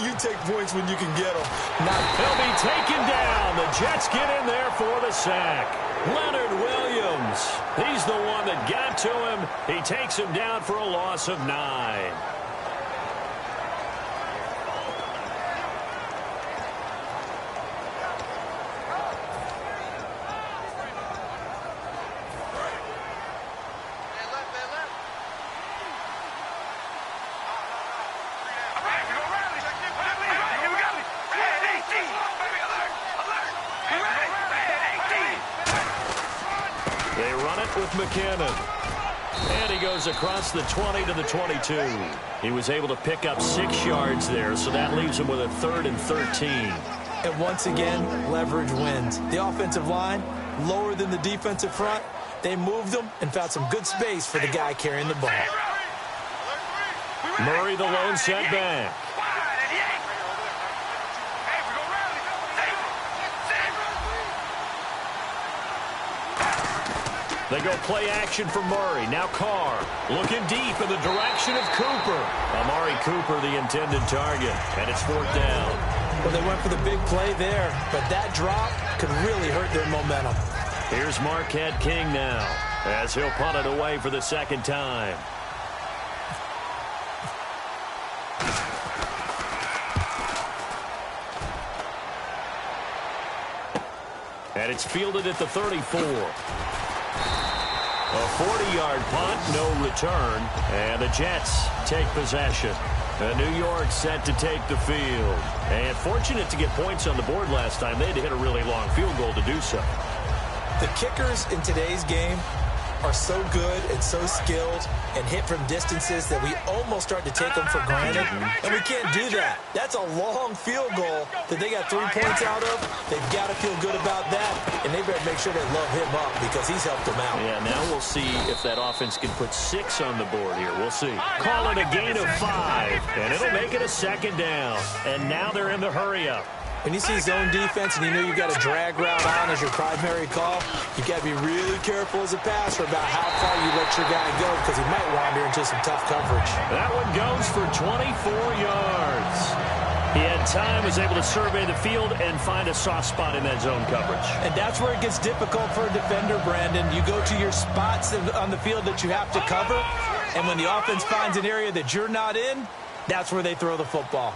you take points when you can get them. He'll be taken down. The Jets get in there for the sack. Leonard Williams. He's the one that got to him. He takes him down for a loss of 9. With McKinnon. And he goes across the 20 to the 22. He was able to pick up 6 yards there, so that leaves him with a 3rd and 13. And once again, leverage wins. The offensive line, lower than the defensive front. They moved them and found some good space for the guy carrying the ball. Murray the lone setback. They go play action for Murray. Now Carr looking deep in the direction of Cooper. Amari Cooper, the intended target, and it's 4th down. Well, they went for the big play there, but that drop could really hurt their momentum. Here's Marquette King now, as he'll punt it away for the 2nd time. And it's fielded at the 34. A 40-yard punt, no return, and the Jets take possession. New York set to take the field. And fortunate to get points on the board last time. They had to hit a really long field goal to do so. The kickers in today's game are so good and so skilled and hit from distances that we almost start to take them for granted. And we can't do that. That's a long field goal that they got 3 points out of. They've got to feel good about that, and they better make sure they love him up because he's helped them out. Yeah, now we'll see if that offense can put 6 on the board here. We'll see. Call it a gain of 5, and it'll make it a 2nd down. And now they're in the hurry-up. When you see zone defense and you know you've got a drag route on as your primary call, you got to be really careful as a passer about how far you let your guy go because he might wander into some tough coverage. That one goes for 24 yards. He had time, was able to survey the field and find a soft spot in that zone coverage. And that's where it gets difficult for a defender, Brandon. You go to your spots on the field that you have to cover, and when the offense finds an area that you're not in, that's where they throw the football.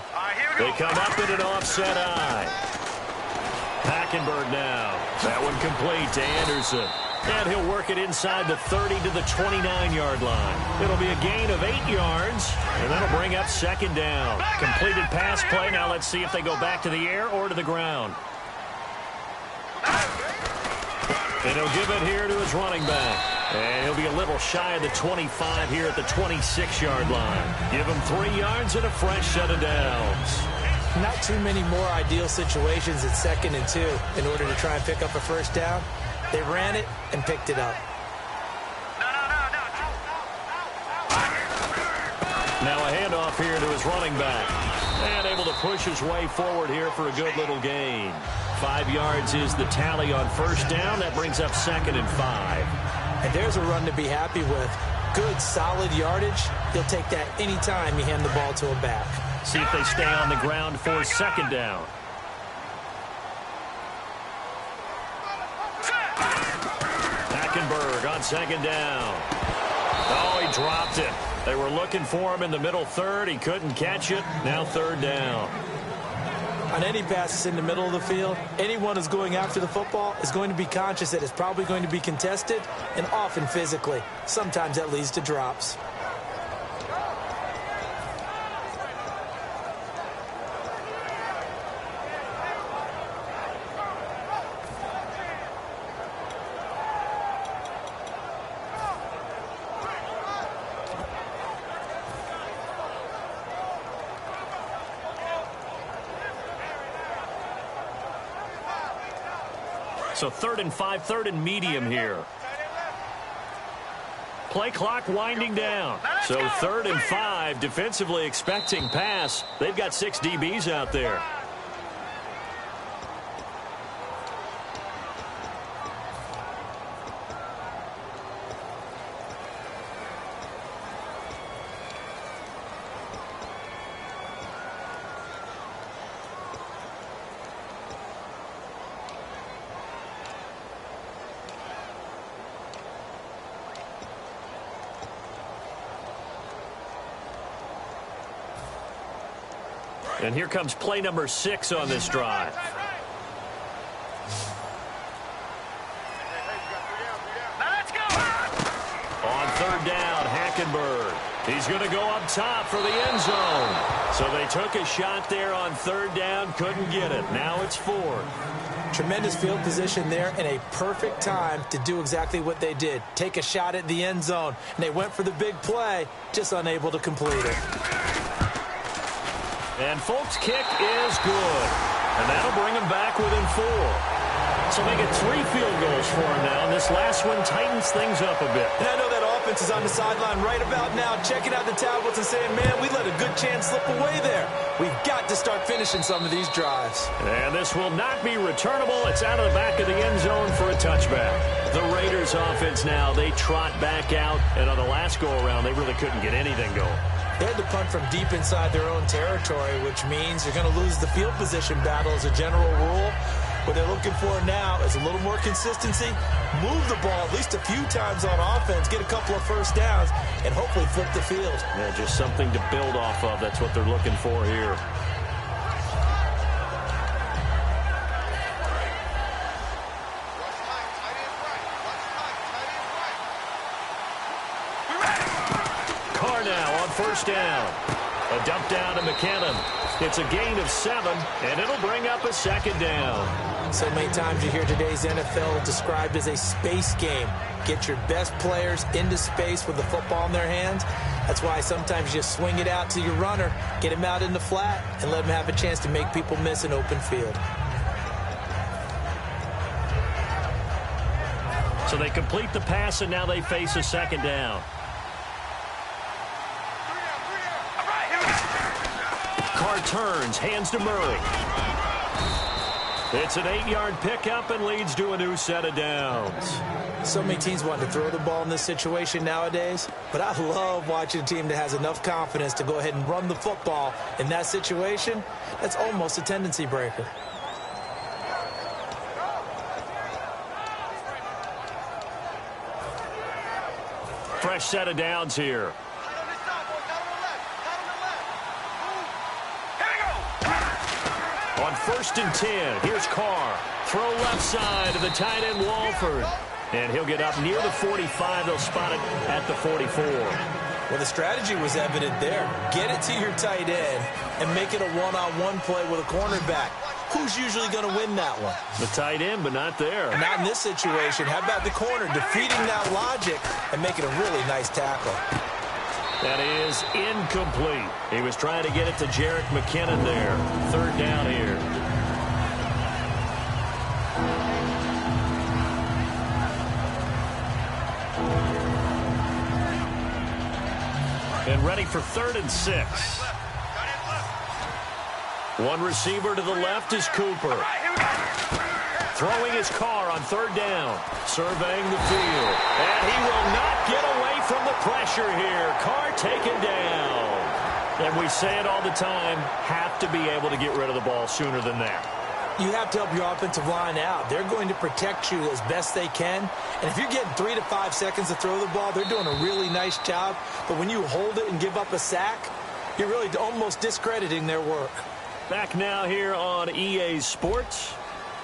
They come up in an offset eye. Hackenberg now. That one complete to Anderson. And he'll work it inside the 30 to the 29-yard line. It'll be a gain of 8 yards, and that'll bring up 2nd down. Completed pass play. Now let's see if they go back to the air or to the ground. And he'll give it here to his running back. And he'll be a little shy of the 25 here at the 26-yard line. Give him 3 yards and a fresh set of downs. Not too many more ideal situations at 2nd and 2 in order to try and pick up a 1st down. They ran it and picked it up. Now a handoff here to his running back. And able to push his way forward here for a good little gain. 5 yards is the tally on 1st down. That brings up 2nd and 5. And there's a run to be happy with. Good, solid yardage. He'll take that any time you hand the ball to him back. See if they stay on the ground for 2nd down. Hackenberg on 2nd down. Oh, he dropped it. They were looking for him in the middle 3rd. He couldn't catch it. Now 3rd down. On any passes in the middle of the field, anyone who's going after the football is going to be conscious that it's probably going to be contested and often physically. Sometimes that leads to drops. So 3rd and 5, 3rd and medium here. Play clock winding down. So 3rd and 5, defensively expecting pass. They've got 6 DBs out there. And here comes play number 6 on this drive. Let's go! On 3rd down, Hackenberg. He's going to go up top for the end zone. So they took a shot there on 3rd down, couldn't get it. Now it's 4th. Tremendous field position there and a perfect time to do exactly what they did. Take a shot at the end zone. And they went for the big play, just unable to complete it. And Folk's kick is good. And that'll bring him back within 4. So they get 3 field goals for him now. And this last one tightens things up a bit. And I know that offense is on the sideline right about now, checking out the tablets and saying, man, we let a good chance slip away there. We've got to start finishing some of these drives. And this will not be returnable. It's out of the back of the end zone for a touchback. The Raiders offense now, they trot back out. And on the last go-around, they really couldn't get anything going. They had to punt from deep inside their own territory, which means you're going to lose the field position battle as a general rule. What they're looking for now is a little more consistency, move the ball at least a few times on offense, get a couple of first downs, and hopefully flip the field. Yeah, just something to build off of. That's what they're looking for here. Now on 1st down. A dump down to McKinnon. It's a gain of 7, and it'll bring up a 2nd down. So many times you hear today's NFL described as a space game. Get your best players into space with the football in their hands. That's why sometimes you just swing it out to your runner, get him out in the flat, and let him have a chance to make people miss an open field. So they complete the pass, and now they face a 2nd down. Carr turns, hands to Murray. It's an 8-yard pickup and leads to a new set of downs. So many teams want to throw the ball in this situation nowadays, but I love watching a team that has enough confidence to go ahead and run the football in that situation. That's almost a tendency breaker. Fresh set of downs here. On 1st and 10, here's Carr. Throw left side to the tight end, Walford. And he'll get up near the 45. They'll spot it at the 44. Well, the strategy was evident there. Get it to your tight end and make it a one-on-one play with a cornerback. Who's usually going to win that one? The tight end, but not there. Not in this situation. How about the corner defeating that logic and making a really nice tackle? That is incomplete. He was trying to get it to Jerick McKinnon there. 3rd down here. And ready for 3rd and 6. One receiver to the left is Cooper. Throwing his Carr on 3rd down. Surveying the field. And he will not get away from the pressure here. Carr taken down. And we say it all the time, have to be able to get rid of the ball sooner than that. You have to help your offensive line out. They're going to protect you as best they can. And if you're getting 3 to 5 seconds to throw the ball, they're doing a really nice job. But when you hold it and give up a sack, you're really almost discrediting their work. Back now here on EA Sports.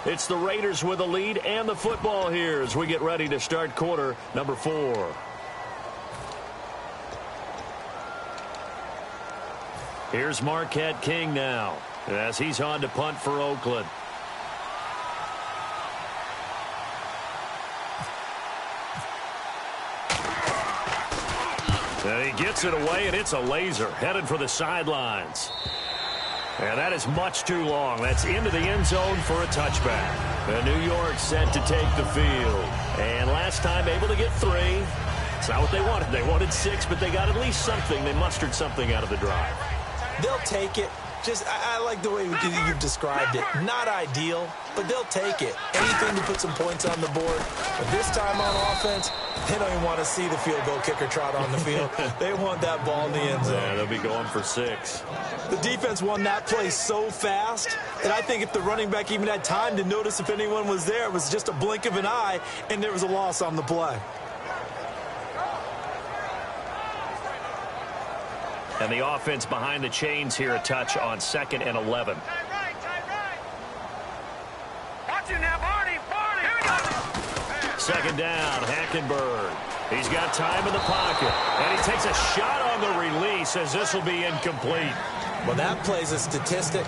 It's the Raiders with the lead and the football here as we get ready to start quarter number 4. Here's Marquette King now as he's on to punt for Oakland. And he gets it away, and it's a laser headed for the sidelines. And that is much too long. That's into the end zone for a touchback. And New York set to take the field. And last time able to get 3. It's not what they wanted. They wanted 6, but they got at least something. They mustered something out of the drive. They'll take it. I like the way you've described it. Not ideal, but they'll take it. Anything to put some points on the board. But this time on offense, they don't even want to see the field goal kicker trot on the field. They want that ball in the end zone. Yeah, they'll be going for 6. The defense won that play so fast that I think if the running back even had time to notice if anyone was there, it was just a blink of an eye, and there was a loss on the play. And the offense behind the chains here, a touch on 2nd and 11. Watch you now, Barney. Here we go. 2nd down, Hackenberg. He's got time in the pocket. And he takes a shot on the release as this will be incomplete. Well, that plays a statistic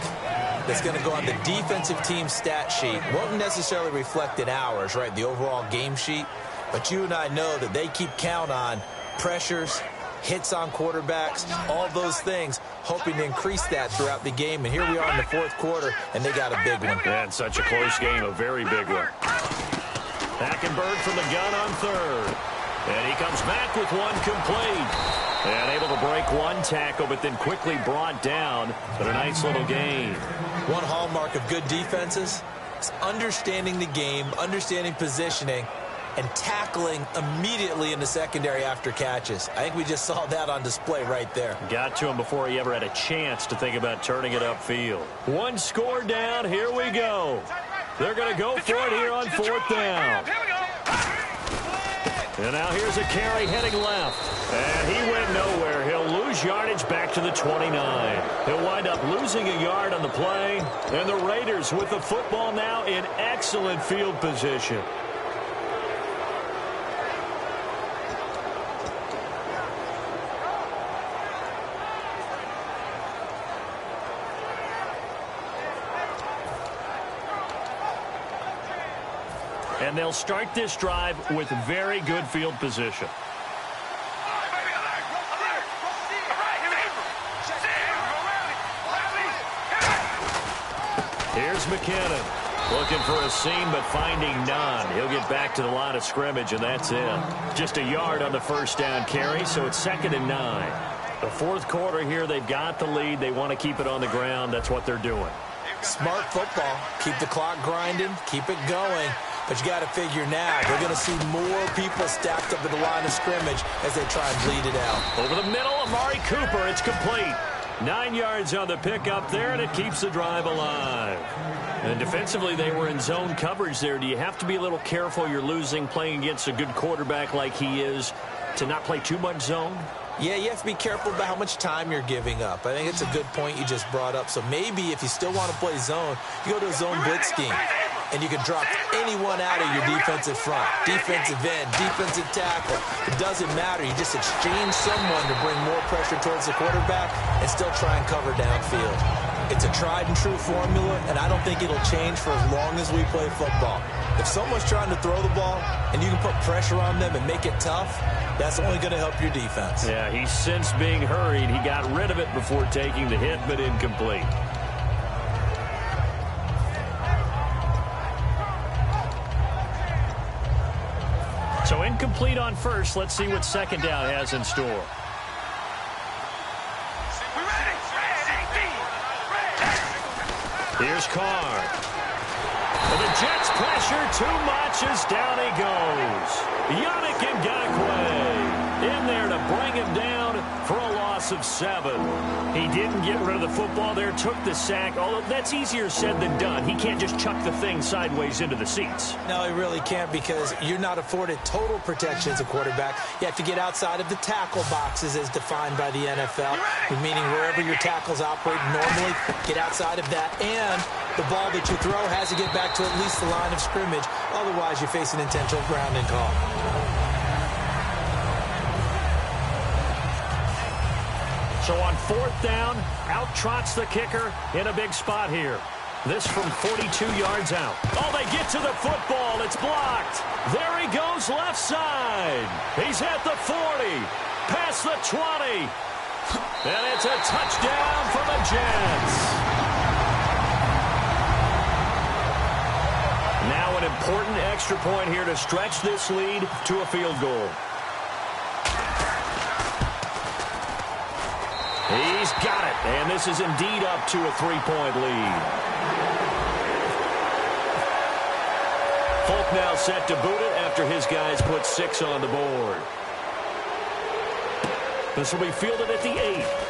that's going to go on the defensive team stat sheet. Won't necessarily reflect in ours, right, the overall game sheet. But you and I know that they keep count on pressures, hits on quarterbacks, all those things, hoping to increase that throughout the game. And here we are in the 4th quarter, and they got a big one. And such a close game, a very big one. Hackenberg from the gun on 3rd. And he comes back with one complete. And able to break one tackle, but then quickly brought down. But a nice little gain. One hallmark of good defenses is understanding the game, understanding positioning, and tackling immediately in the secondary after catches. I think we just saw that on display right there. Got to him before he ever had a chance to think about turning it upfield. One score down. Here we go. They're going to go for it here on 4th down. And now here's a carry heading left. And he went nowhere. He'll lose yardage back to the 29. He'll wind up losing a yard on the play. And the Raiders with the football now in excellent field position. And they'll start this drive with very good field position. Here's McKinnon. Looking for a seam, but finding none. He'll get back to the line of scrimmage, and that's it. Just a yard on the 1st down carry, so it's 2nd and 9. The 4th quarter here, they've got the lead. They want to keep it on the ground. That's what they're doing. Smart football. Keep the clock grinding. Keep it going. But you got to figure now, they're going to see more people stacked up at the line of scrimmage as they try and bleed it out. Over the middle, Amari Cooper. It's complete. 9 yards on the pickup there, and it keeps the drive alive. And defensively, they were in zone coverage there. Do you have to be a little careful? You're losing, playing against a good quarterback like he is, to not play too much zone? Yeah, you have to be careful about how much time you're giving up. I think it's a good point you just brought up. So maybe if you still want to play zone, you go to a zone blitz scheme. And you can drop anyone out of your defensive front, defensive end, defensive tackle. It doesn't matter. You just exchange someone to bring more pressure towards the quarterback and still try and cover downfield. It's a tried and true formula, and I don't think it'll change for as long as we play football. If someone's trying to throw the ball and you can put pressure on them and make it tough, that's only going to help your defense. Yeah, he's since being hurried. He got rid of it before taking the hit, but incomplete. So incomplete on 1st. Let's see what 2nd down has in store. Here's Carr. And the Jets pressure too much as down he goes. Yannick Ngakoue in there to bring him down for a loss of 7. He didn't get rid of the football there, took the sack, although that's easier said than done. He can't just chuck the thing sideways into the seats. No, he really can't, because you're not afforded total protection as a quarterback. You have to get outside of the tackle boxes as defined by the NFL, meaning wherever your tackles operate normally, get outside of that, and the ball that you throw has to get back to at least the line of scrimmage. Otherwise, you face an intentional grounding call. So on 4th down, out trots the kicker in a big spot here. This from 42 yards out. Oh, they get to the football. It's blocked. There he goes left side. He's at the 40, past the 20. And it's a touchdown for the Jets. an important extra point here to stretch this lead to a field goal. He's got it, and this is indeed up to a 3-point lead. Folk now set to boot it after his guys put 6 on the board. This will be fielded at the 8.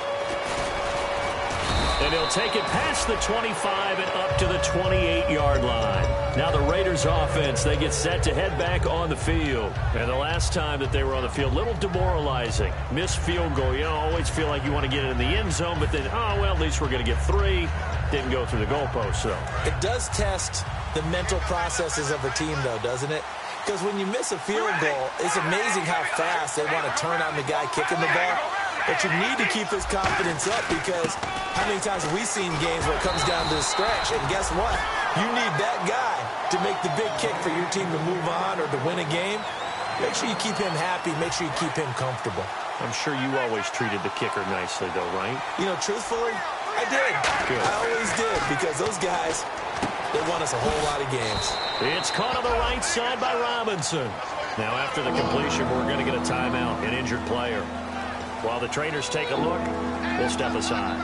And he'll take it past the 25 and up to the 28-yard line. Now the Raiders offense, they get set to head back on the field. And the last time that they were on the field, a little demoralizing. Missed field goal. You always feel like you want to get it in the end zone, but then, oh, well, at least we're going to get 3. Didn't go through the goalpost, though. It does test the mental processes of a team, though, doesn't it? Because when you miss a field goal, it's amazing how fast they want to turn on the guy kicking the ball. But you need to keep his confidence up, because how many times have we seen games where it comes down to the stretch? And guess what? You need that guy to make the big kick for your team to move on or to win a game. Make sure you keep him happy. Make sure you keep him comfortable. I'm sure you always treated the kicker nicely, though, right? You know, truthfully, I did. Good. I always did, because those guys, they won us a whole lot of games. It's caught on the right side by Robinson. Now, after the completion, we're going to get a timeout, an injured player. While the trainers take a look, we'll step aside.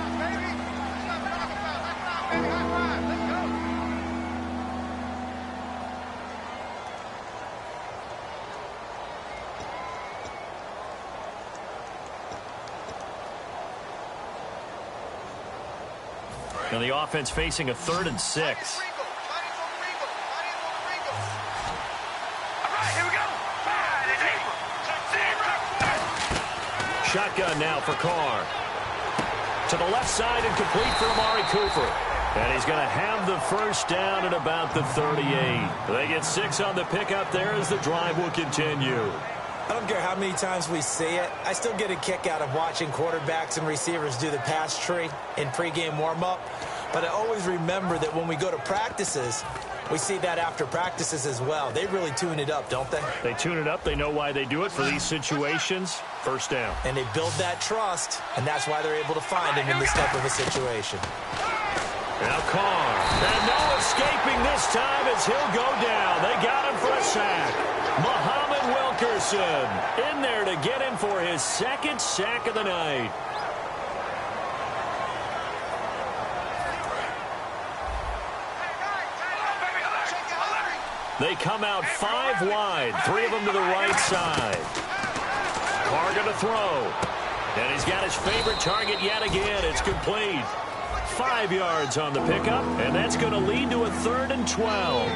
Now the offense facing a 3rd and 6. Shotgun now for Carr. To the left side and complete for Amari Cooper. And he's going to have the first down at about the 38. They get 6 on the pickup there as the drive will continue. I don't care how many times we see it. I still get a kick out of watching quarterbacks and receivers do the pass tree in pregame warm-up. But I always remember that when we go to practices, we see that after practices as well. They really tune it up, don't they? They tune it up. They know why they do it for these situations. First down. And they build that trust, and that's why they're able to find him in this type of a situation. Now Carr. And no escaping this time as he'll go down. They got him for a sack. Muhammad Wilkerson in there to get him for his 2nd sack of the night. They come out 5 wide, 3 of them to the right side. Carr going to throw. And he's got his favorite target yet again. It's complete. 5 yards on the pickup, and that's going to lead to a 3rd and 12.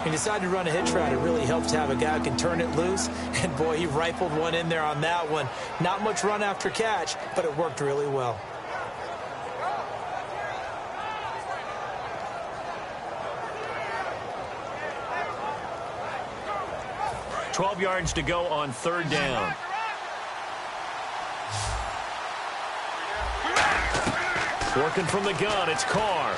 He decided to run a hitch route. It really helps to have a guy who can turn it loose. And, boy, he rifled one in there on that one. Not much run after catch, but it worked really well. $12 yards to go on 3rd down. Working from the gun, it's Carr.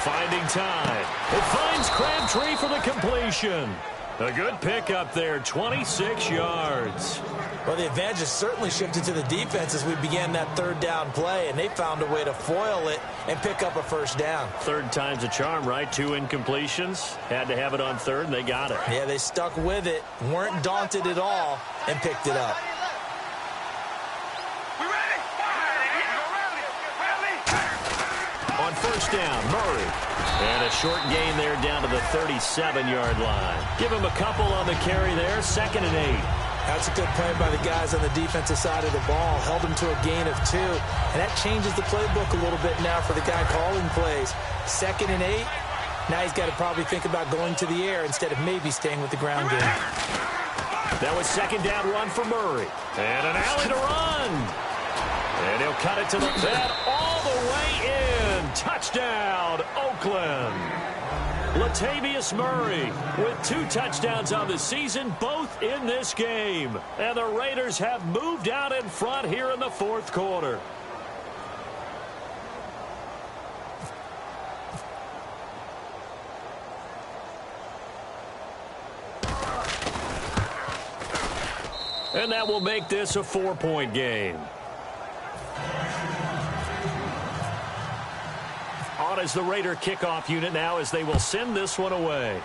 Finding time. It finds Crabtree for the completion. A good pickup there, 26 yards. Well, the advantage has certainly shifted to the defense as we began that 3rd down play, and they found a way to foil it and pick up a 1st down. 3rd time's a charm, right? 2 incompletions. Had to have it on 3rd, and they got it. Yeah, they stuck with it, weren't daunted at all, and picked it up. On 1st down, Murray. And a short gain there down to the 37-yard line. Give him a couple on the carry there, 2nd and 8. That's a good play by the guys on the defensive side of the ball. Held him to a gain of 2. And that changes the playbook a little bit now for the guy calling plays. 2nd and 8. Now he's got to probably think about going to the air instead of maybe staying with the ground game. That was 2nd down run for Murray. And an alley to run. And he'll cut it to the net all the way in. Touchdown, Oakland. Latavius Murray with 2 touchdowns on the season, both in this game. And the Raiders have moved out in front here in the 4th quarter. And that will make this a 4-point game. On as the Raider kickoff unit now as they will send this one away.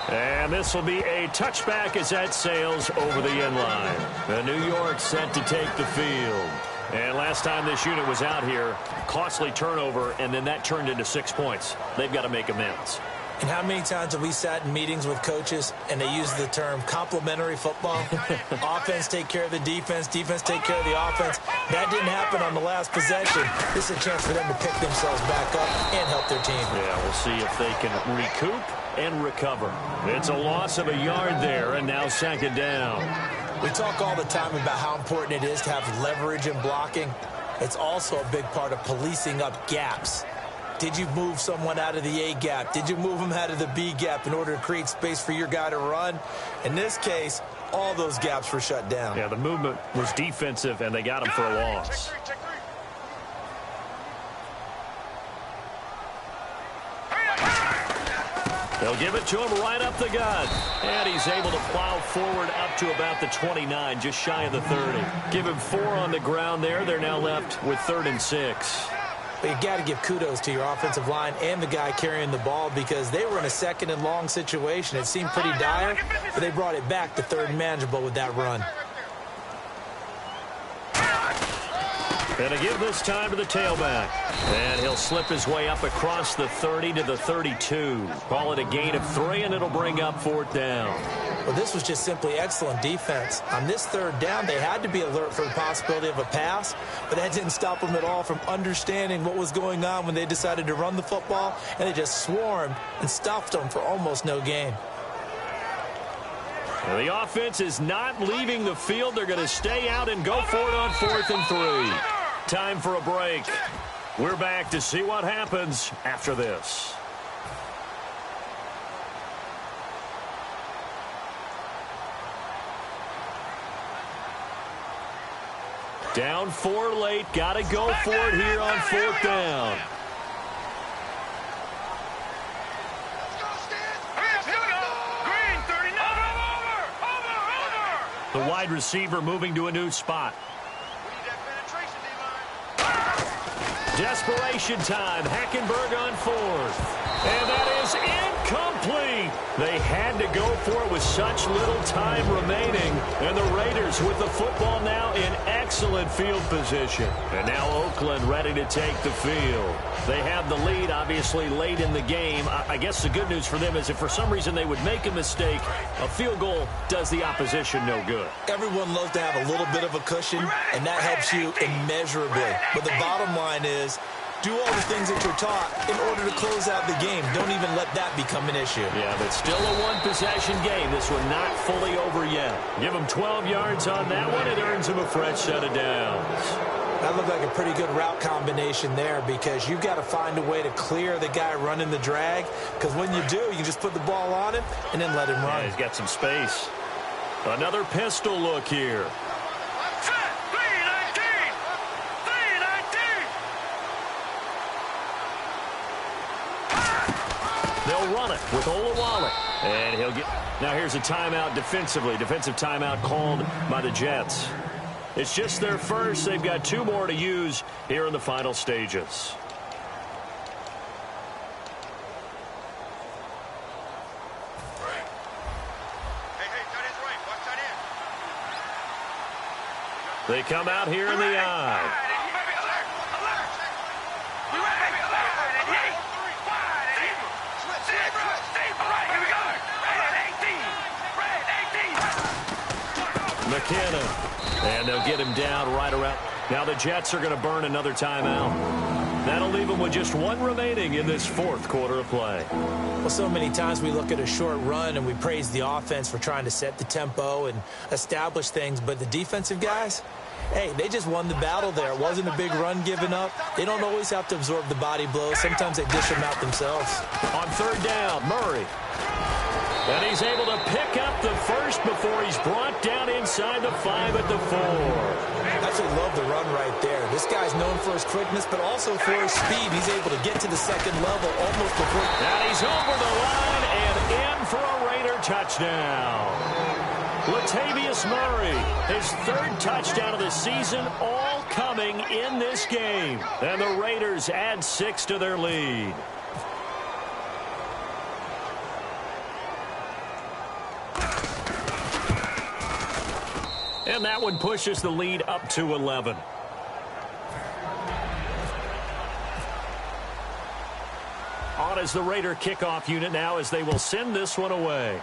And this will be a touchback as that sails over the end line. The New York set to take the field. And last time this unit was out here, costly turnover, and then that turned into 6 points. They've got to make amends. And how many times have we sat in meetings with coaches and they use the term complementary football? Offense take care of the defense, defense take care of the offense. That didn't happen on the last possession. This is a chance for them to pick themselves back up and help their team. Yeah, we'll see if they can recoup and recover. It's a loss of a yard there, and now second down. We talk all the time about how important it is to have leverage in blocking. It's also a big part of policing up gaps. Did you move someone out of the A gap? Did you move them out of the B gap in order to create space for your guy to run? In this case, all those gaps were shut down. Yeah, the movement was defensive, and they got him for a loss. They'll give it to him right up the gut. And he's able to plow forward up to about the 29, just shy of the 30. Give him 4 on the ground there. They're now left with 3rd and 6. But you got to give kudos to your offensive line and the guy carrying the ball because they were in a 2nd and long situation. It seemed pretty dire, but they brought it back to 3rd and manageable with that run. And to give this time to the tailback. And he'll slip his way up across the 30 to the 32. Call it a gain of 3, and it'll bring up 4th down. Well, this was just simply excellent defense. On this 3rd down, they had to be alert for the possibility of a pass, but that didn't stop them at all from understanding what was going on when they decided to run the football, and they just swarmed and stuffed them for almost no gain. Well, the offense is not leaving the field. They're going to stay out and go for it on 4th and 3. Time for a break. We're back to see what happens after this. Down 4 late. Got to go for it here on 4th down. The wide receiver moving to a new spot. Desperation time. Hackenberg on 4th. And that is incomplete. They had to go for it with such little time remaining. And the Raiders with the football now in excellent field position. And now Oakland ready to take the field. They have the lead, obviously, late in the game. I guess the good news for them is if for some reason they would make a mistake, a field goal does the opposition no good. Everyone loves to have a little bit of a cushion, and that helps you immeasurably. But the bottom line is, do all the things that you're taught in order to close out the game. Don't even let that become an issue. Yeah, but still a one-possession game. This one not fully over yet. Give him 12 yards on that one. It earns him a fresh set of downs. That looked like a pretty good route combination there because you've got to find a way to clear the guy running the drag because when you do, you can just put the ball on him and then let him run. Yeah, he's got some space. Another pistol look here. They'll run it with Olawale. And he'll get... Now here's a timeout defensively. Defensive timeout called by the Jets. It's just their first. They've got 2 more to use here in the final stages. They come out here in the eye. McKinnon. And they'll get him down right around. Now the Jets are going to burn another timeout. That'll leave them with just 1 remaining in this 4th quarter of play. Well, so many times we look at a short run and we praise the offense for trying to set the tempo and establish things, but the defensive guys, hey, they just won the battle there. It wasn't a big run given up. They don't always have to absorb the body blows. Sometimes they dish them out themselves. On 3rd down, Murray. And he's able to pick up the first before he's brought down inside the 5 at the 4. I actually love the run right there. This guy's known for his quickness, but also for his speed. He's able to get to the 2nd level almost before. And he's over the line and in for a Raider touchdown. Latavius Murray, his 3rd touchdown of the season, all coming in this game. And the Raiders add 6 to their lead. And that one pushes the lead up to 11. On is the Raider kickoff unit now as they will send this one away.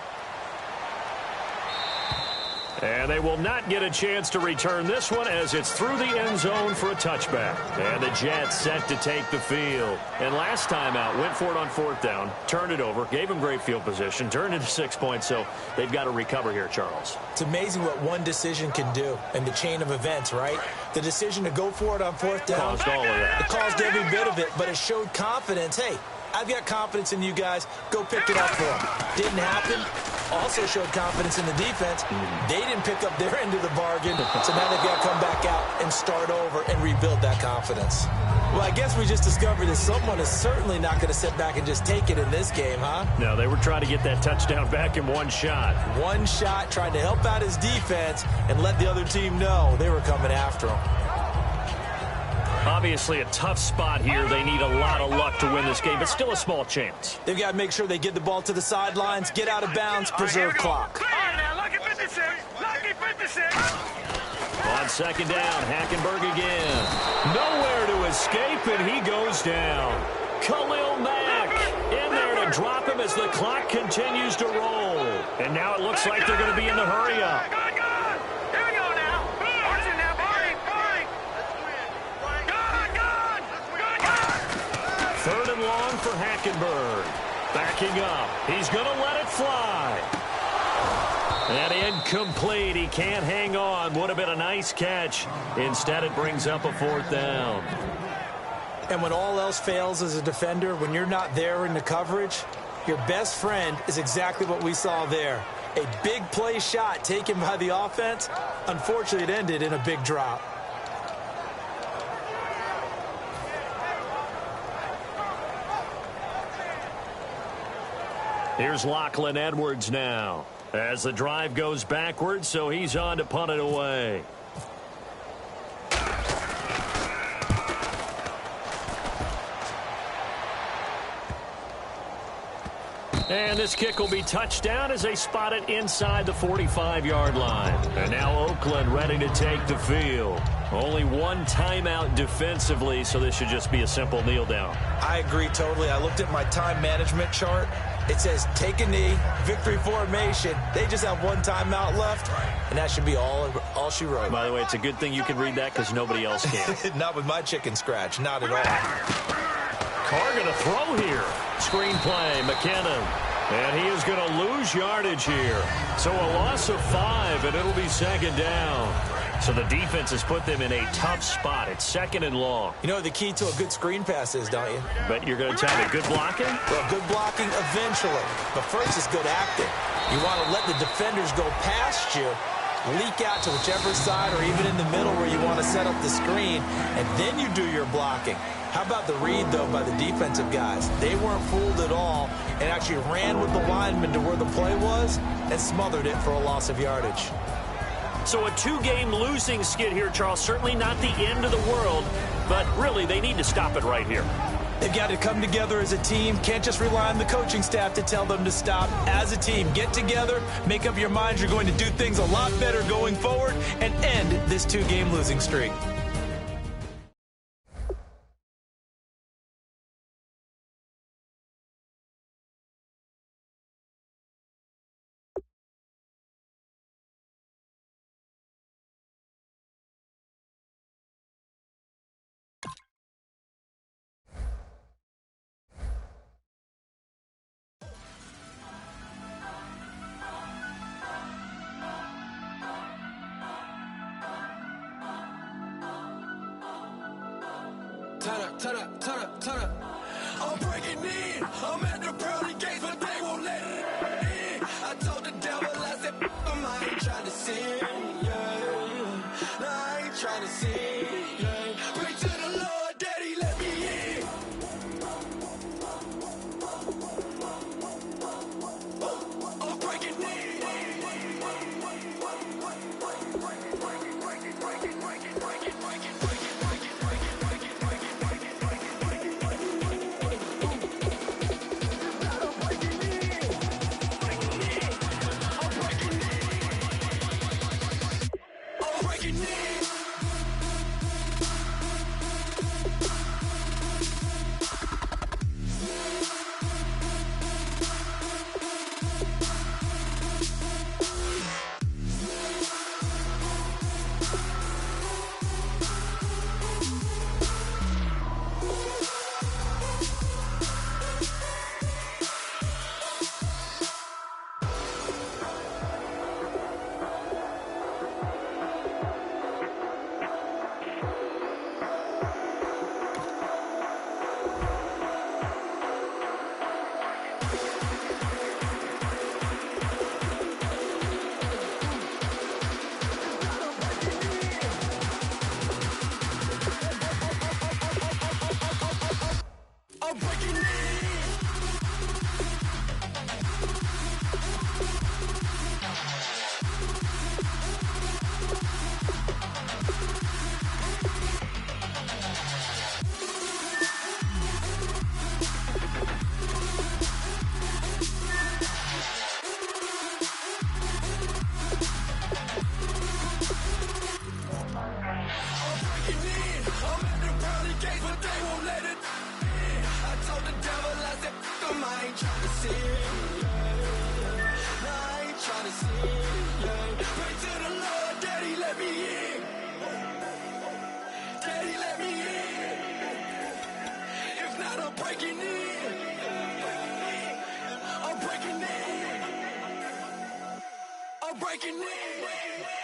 And they will not get a chance to return this one as it's through the end zone for a touchback. And the Jets set to take the field. And last time out, went for it on 4th down, turned it over, gave them great field position, turned into 6 points, so they've got to recover here, Charles. It's amazing what one decision can do in the chain of events, right? The decision to go for it on 4th down. Caused all of that. It caused every bit of it, but it showed confidence. Hey, I've got confidence in you guys. Go pick it up for them. Didn't happen. Also showed confidence in the defense. They didn't pick up their end of the bargain, so now they've got to come back out and start over and rebuild that confidence. Well, I guess we just discovered that someone is certainly not going to sit back and just take it in this game, huh? No, they were trying to get that touchdown back in one shot. One shot, trying to help out his defense and let the other team know they were coming after him. Obviously a tough spot here. They need a lot of luck to win this game, but still a small chance. They've got to make sure they get the ball to the sidelines, get out of bounds, preserve clock. All right, now, lucky 56. Lucky 56. On 2nd down, Hackenberg again. Nowhere to escape, and he goes down. Khalil Mack in there to drop him as the clock continues to roll. And now it looks like they're going to be in the hurry up. Good. Here we go now. Watch it now, Barney. Good. 3rd and long for Hackenberg. Backing up. He's going to let it fly. And incomplete. He can't hang on. Would have been a nice catch. Instead, it brings up a 4th down. And when all else fails as a defender, when you're not there in the coverage, your best friend is exactly what we saw there. A big play shot taken by the offense. Unfortunately, it ended in a big drop. Here's Lachlan Edwards now as the drive goes backwards, so he's on to punt it away. And this kick will be touchdown as they spot it inside the 45-yard line. And now Oakland ready to take the field. Only one timeout defensively, so this should just be a simple kneel down. I agree totally. I looked at my time management chart. It says take a knee, victory formation. They just have one timeout left, and that should be all she wrote. By the way, it's a good thing you can read that because nobody else can. Not with my chicken scratch. Not at all. Carr going to throw here. Screenplay, McKinnon. And he is going to lose yardage here. So a loss of 5, and it'll be 2nd down. So the defense has put them in a tough spot. It's 2nd and long. You know what the key to a good screen pass is, don't you? But you're going to tell me good blocking? Well, good blocking eventually. But first is good acting. You want to let the defenders go past you, leak out to whichever side or even in the middle where you want to set up the screen, and then you do your blocking. How about the read, though, by the defensive guys? They weren't fooled at all and actually ran with the lineman to where the play was and smothered it for a loss of yardage. So a 2-game losing skid here, Charles. Certainly not the end of the world, but really they need to stop it right here. They've got to come together as a team. Can't just rely on the coaching staff to tell them to stop. As a team, get together, make up your minds you're going to do things a lot better going forward and end this 2-game losing streak. Turn up. I'm breaking in. I'm at the pearly gates, but they won't let it in. I told the devil, I said, I ain't trying to sin, yeah. No, I ain't trying to sin, yeah. Pray to the Lord, Daddy, let me in. I'm breaking in. I'm breaking in. I'm breaking in.